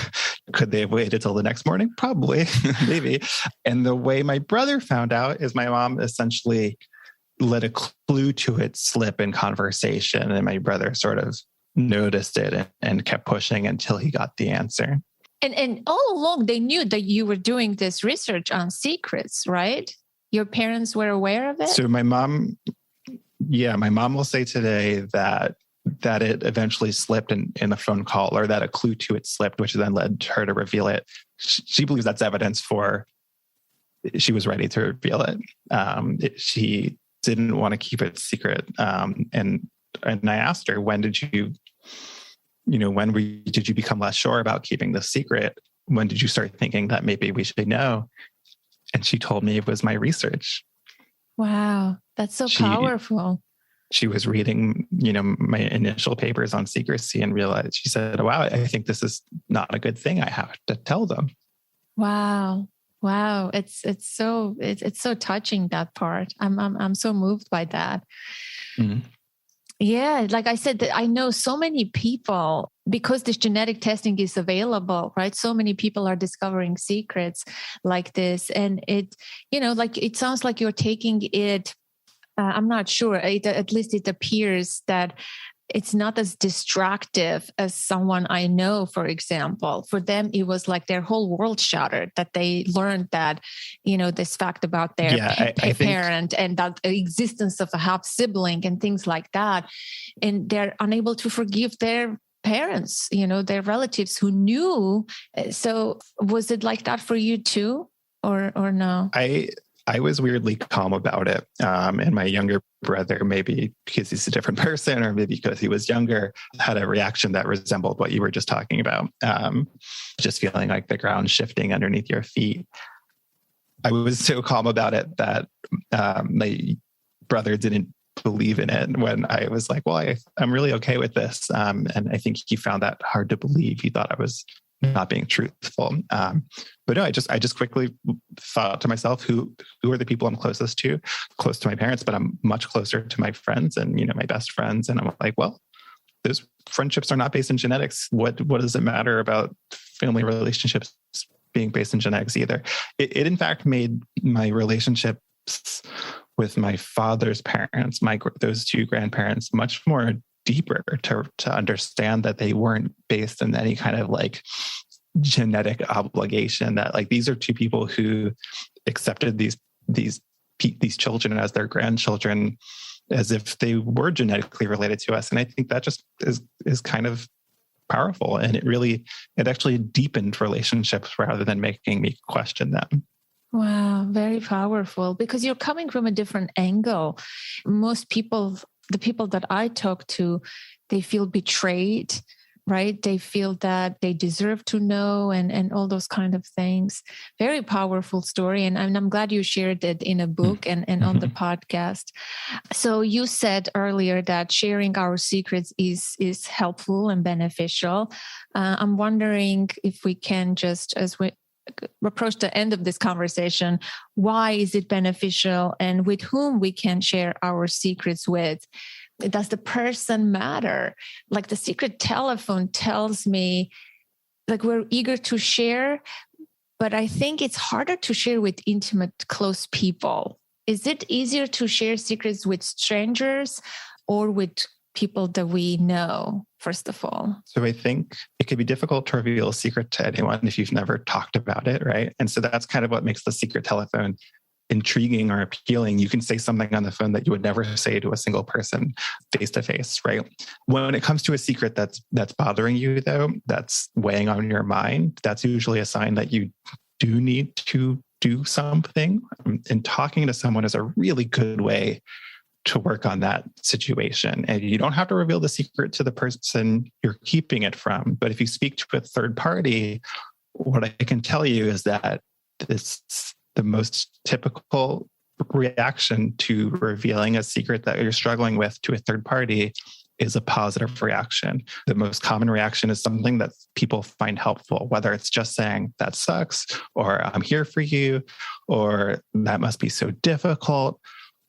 could they have waited till the next morning? Probably, maybe. And the way my brother found out is my mom essentially let a clue to it slip in conversation. And my brother sort of noticed it and kept pushing until he got the answer. And all along, they knew that you were doing this research on secrets, right? Your parents were aware of it? So my mom will say today that it eventually slipped in a phone call, or that a clue to it slipped, which then led her to reveal it. She believes that's evidence for she was ready to reveal it. She didn't want to keep it secret. And I asked her, when did you become less sure about keeping this secret? When did you start thinking that maybe we should know? And she told me it was my research. Wow, that's so powerful. she was reading, my initial papers on secrecy and realized, she said, wow, I think this is not a good thing. I have to tell them. Wow. Wow. It's so touching, that part. I'm so moved by that. Mm-hmm. Yeah. Like I said, I know so many people, because this genetic testing is available, right? So many people are discovering secrets like this. And it, it sounds like you're taking it, I'm not sure, at least it appears that it's not as distractive as someone I know, for example. For them, it was like their whole world shattered, that they learned that, this fact about their parent and that existence of a half sibling and things like that. And they're unable to forgive their parents, their relatives who knew. So was it like that for you too, or no? I was weirdly calm about it. And my younger brother, maybe because he's a different person or maybe because he was younger, had a reaction that resembled what you were just talking about. Just feeling like the ground shifting underneath your feet. I was so calm about it that my brother didn't believe in it when I was like, well, I'm really okay with this. And I think he found that hard to believe. He thought I was not being truthful. But no, I just quickly thought to myself, who are the people I'm closest to? Close to my parents, but I'm much closer to my friends and, my best friends. And I'm like, well, those friendships are not based in genetics. What does it matter about family relationships being based in genetics either? It in fact made my relationships with my father's parents, those two grandparents, much more deeper to understand that they weren't based in any kind of like genetic obligation, that like these are two people who accepted these children as their grandchildren as if they were genetically related to us. And I think that just is kind of powerful. And it actually deepened relationships rather than making me question them. Wow, very powerful, because you're coming from a different angle. Most people, the people that I talk to, they feel betrayed, right? They feel that they deserve to know and all those kind of things. Very powerful story. And I'm glad you shared it in a book and on the podcast. So you said earlier that sharing our secrets is helpful and beneficial. I'm wondering if we can just, as we approach the end of this conversation, why is it beneficial and with whom we can share our secrets with? Does the person matter? Like the secret telephone tells me, like we're eager to share, but I think it's harder to share with intimate, close people. Is it easier to share secrets with strangers or with people that we know, first of all? So I think it could be difficult to reveal a secret to anyone if you've never talked about it, right? And so that's kind of what makes the secret telephone intriguing or appealing. You can say something on the phone that you would never say to a single person face to face, right? When it comes to a secret that's bothering you, though, that's weighing on your mind, that's usually a sign that you do need to do something. And talking to someone is a really good way to work on that situation. And you don't have to reveal the secret to the person you're keeping it from. But if you speak to a third party, what I can tell you is that it's the most typical reaction to revealing a secret that you're struggling with to a third party is a positive reaction. The most common reaction is something that people find helpful, whether it's just saying that sucks, or I'm here for you, or that must be so difficult,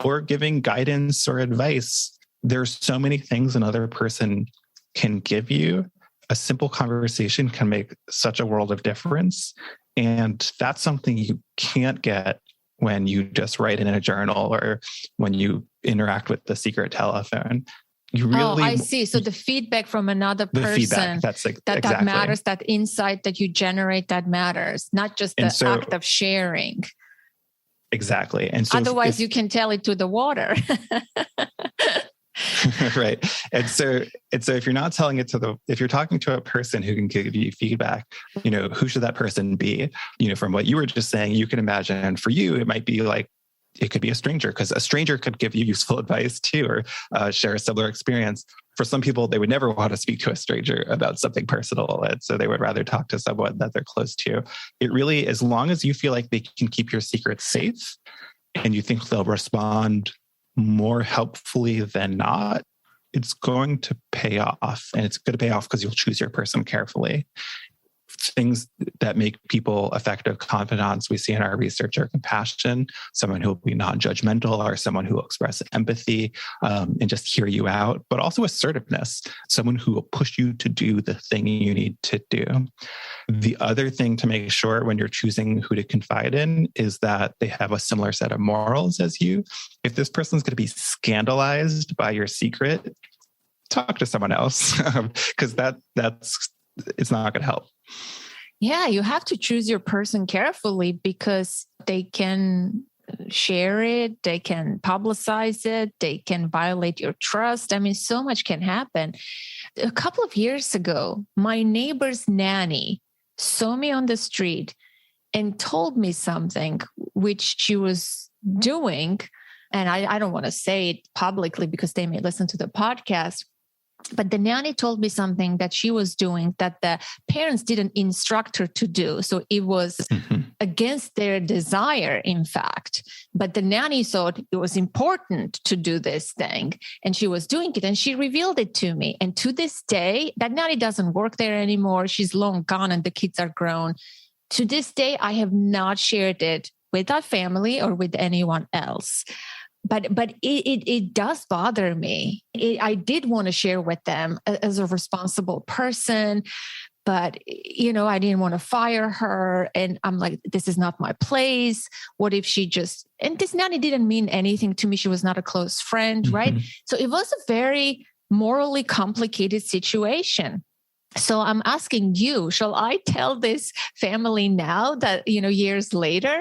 or giving guidance or advice. There's so many things another person can give you. A simple conversation can make such a world of difference. And that's something you can't get when you just write in a journal or when you interact with the secret telephone. You really, I see. So the feedback from another person, that matters, that insight that you generate, that matters, not just the act of sharing. Exactly. And so otherwise you can tell it to the water. Right. And so if you're not telling it if you're talking to a person who can give you feedback, who should that person be? From what you were just saying, you can imagine for you, it might be like, it could be a stranger, because a stranger could give you useful advice too, or share a similar experience. For some people, they would never want to speak to a stranger about something personal. And so they would rather talk to someone that they're close to. It really, as long as you feel like they can keep your secret safe and you think they'll respond more helpfully than not, it's going to pay off. And it's going to pay off because you'll choose your person carefully. Things that make people effective confidants we see in our research are compassion, someone who will be non-judgmental, or someone who will express empathy and just hear you out, but also assertiveness, someone who will push you to do the thing you need to do. The other thing to make sure when you're choosing who to confide in is that they have a similar set of morals as you. If this person's going to be scandalized by your secret, talk to someone else because it's not going to help. Yeah, you have to choose your person carefully because they can share it, they can publicize it, they can violate your trust. I mean, so much can happen. A couple of years ago, my neighbor's nanny saw me on the street and told me something which she was doing. And I don't want to say it publicly because they may listen to the podcast. But the nanny told me something that she was doing that the parents didn't instruct her to do. So it was against their desire, in fact. But the nanny thought it was important to do this thing. And she was doing it and she revealed it to me. And to this day, that nanny doesn't work there anymore. She's long gone and the kids are grown. To this day, I have not shared it with that family or with anyone else. But it does bother me. I did want to share with them as a responsible person, but, I didn't want to fire her. And I'm like, this is not my place. What if and this nanny didn't mean anything to me. She was not a close friend, right? So it was a very morally complicated situation. So I'm asking you, shall I tell this family now that, years later,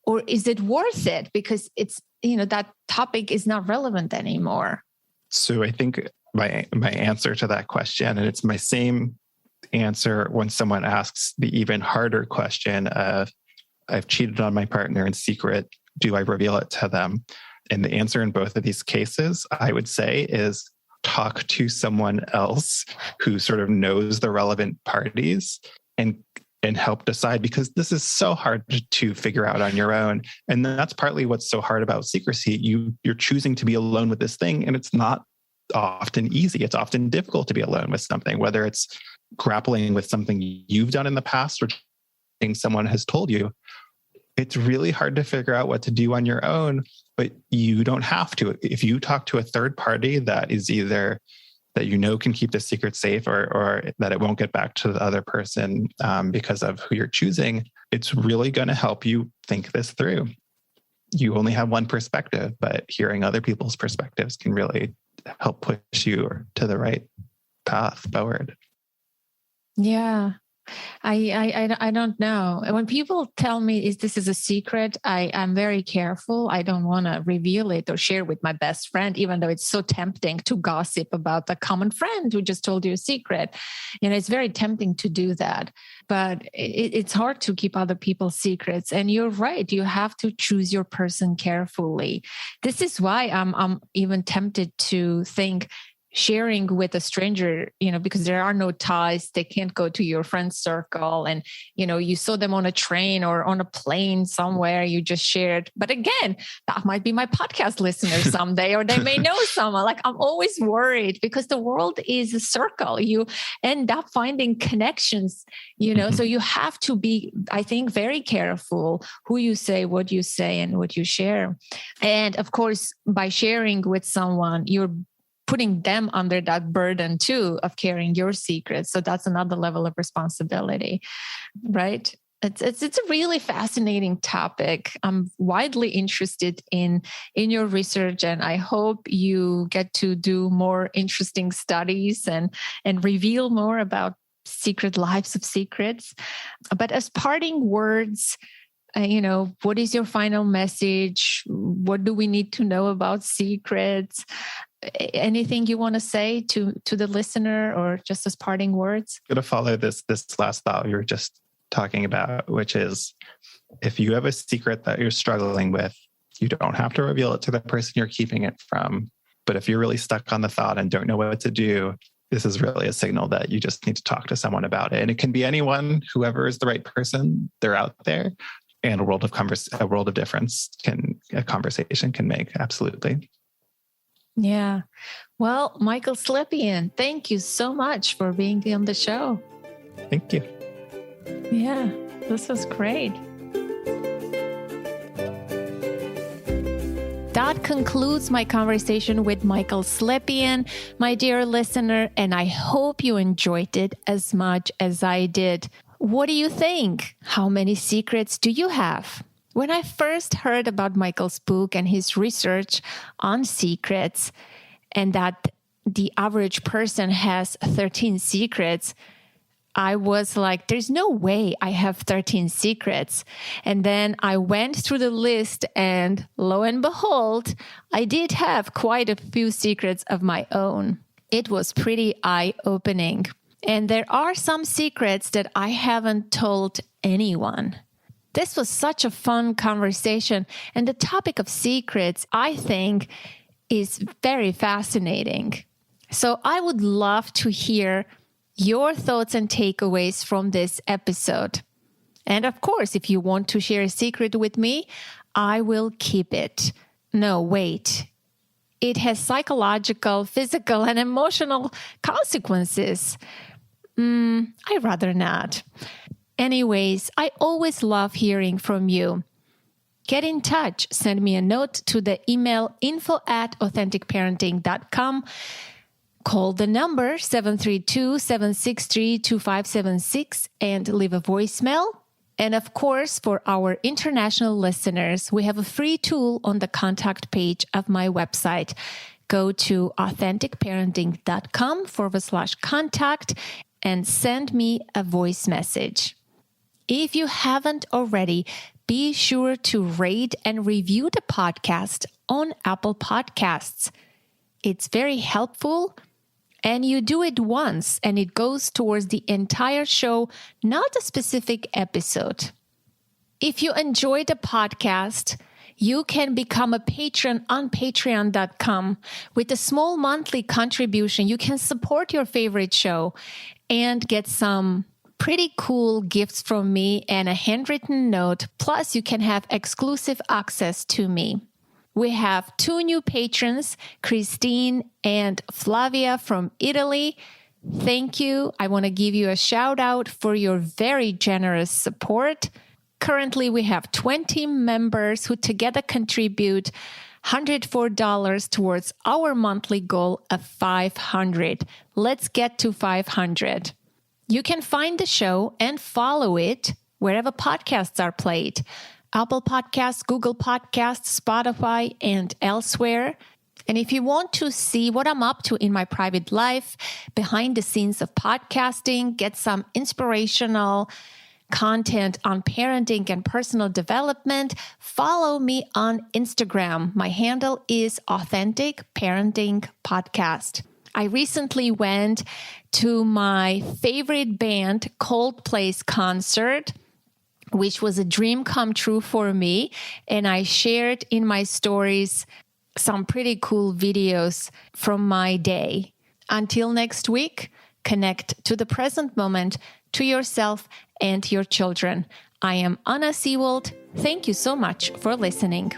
or is it worth it? Because it's, that topic is not relevant anymore. So I think my answer to that question, and it's my same answer when someone asks the even harder question of, I've cheated on my partner in secret, do I reveal it to them? And the answer in both of these cases, I would say, is talk to someone else who sort of knows the relevant parties and help decide, because this is so hard to figure out on your own. And that's partly what's so hard about secrecy. You're choosing to be alone with this thing, and it's not often easy. It's often difficult to be alone with something, whether it's grappling with something you've done in the past or something someone has told you. It's really hard to figure out what to do on your own, but you don't have to. If you talk to a third party that is either that can keep the secret safe or that it won't get back to the other person because of who you're choosing, it's really going to help you think this through. You only have one perspective, but hearing other people's perspectives can really help push you to the right path forward. Yeah. I don't know. When people tell me this is a secret, I'm very careful. I don't want to reveal it or share with my best friend, even though it's so tempting to gossip about a common friend who just told you a secret. It's very tempting to do that, but it's hard to keep other people's secrets. And you're right. You have to choose your person carefully. This is why I'm even tempted to think sharing with a stranger, because there are no ties, they can't go to your friend circle. And, you saw them on a train or on a plane somewhere, you just shared. But again, that might be my podcast listener someday, or they may know someone. Like, I'm always worried because the world is a circle. You end up finding connections, so you have to be, I think, very careful who you say, what you say, and what you share. And of course, by sharing with someone, you're putting them under that burden too of carrying your secrets. So that's another level of responsibility, right? It's a really fascinating topic. I'm widely interested in your research, and I hope you get to do more interesting studies and reveal more about secret lives of secrets. But as parting words, what is your final message? What do we need to know about secrets? Anything you want to say to the listener, or just as parting words? I'm going to follow this last thought we were just talking about, which is, if you have a secret that you're struggling with, you don't have to reveal it to the person you're keeping it from. But if you're really stuck on the thought and don't know what to do, this is really a signal that you just need to talk to someone about it. And it can be anyone, whoever is the right person, they're out there. And a world of difference a conversation can make. Absolutely. Yeah. Well, Michael Slepian, thank you so much for being on the show. Thank you. Yeah, this was great. That concludes my conversation with Michael Slepian, my dear listener, and I hope you enjoyed it as much as I did. What do you think? How many secrets do you have? When I first heard about Michael's book and his research on secrets, and that the average person has 13 secrets, I was like, there's no way I have 13 secrets. And then I went through the list and lo and behold, I did have quite a few secrets of my own. It was pretty eye-opening. And there are some secrets that I haven't told anyone. This was such a fun conversation. And the topic of secrets, I think, is very fascinating. So I would love to hear your thoughts and takeaways from this episode. And of course, if you want to share a secret with me, I will keep it. No, wait. It has psychological, physical, and emotional consequences. I'd rather not. Anyways, I always love hearing from you. Get in touch. Send me a note to the email info@authenticparenting.com. Call the number 732-763-2576 and leave a voicemail. And of course, for our international listeners, we have a free tool on the contact page of my website. Go to authenticparenting.com/contact and send me a voice message. If you haven't already, be sure to rate and review the podcast on Apple Podcasts. It's very helpful. And you do it once and it goes towards the entire show, not a specific episode. If you enjoy the podcast, you can become a patron on patreon.com. With a small monthly contribution, you can support your favorite show and get some pretty cool gifts from me and a handwritten note. Plus, you can have exclusive access to me. We have 2 new patrons, Christine and Flavia from Italy. Thank you. I want to give you a shout out for your very generous support. Currently, we have 20 members who together contribute $104 towards our monthly goal of 500. Let's get to 500. You can find the show and follow it wherever podcasts are played. Apple Podcasts, Google Podcasts, Spotify, and elsewhere. And if you want to see what I'm up to in my private life, behind the scenes of podcasting, get some inspirational content on parenting and personal development, follow me on Instagram. My handle is Authentic Parenting Podcast. I recently went to my favorite band, Coldplay's concert, which was a dream come true for me. And I shared in my stories some pretty cool videos from my day. Until next week, connect to the present moment, to yourself and your children. I am Anna Seewald. Thank you so much for listening.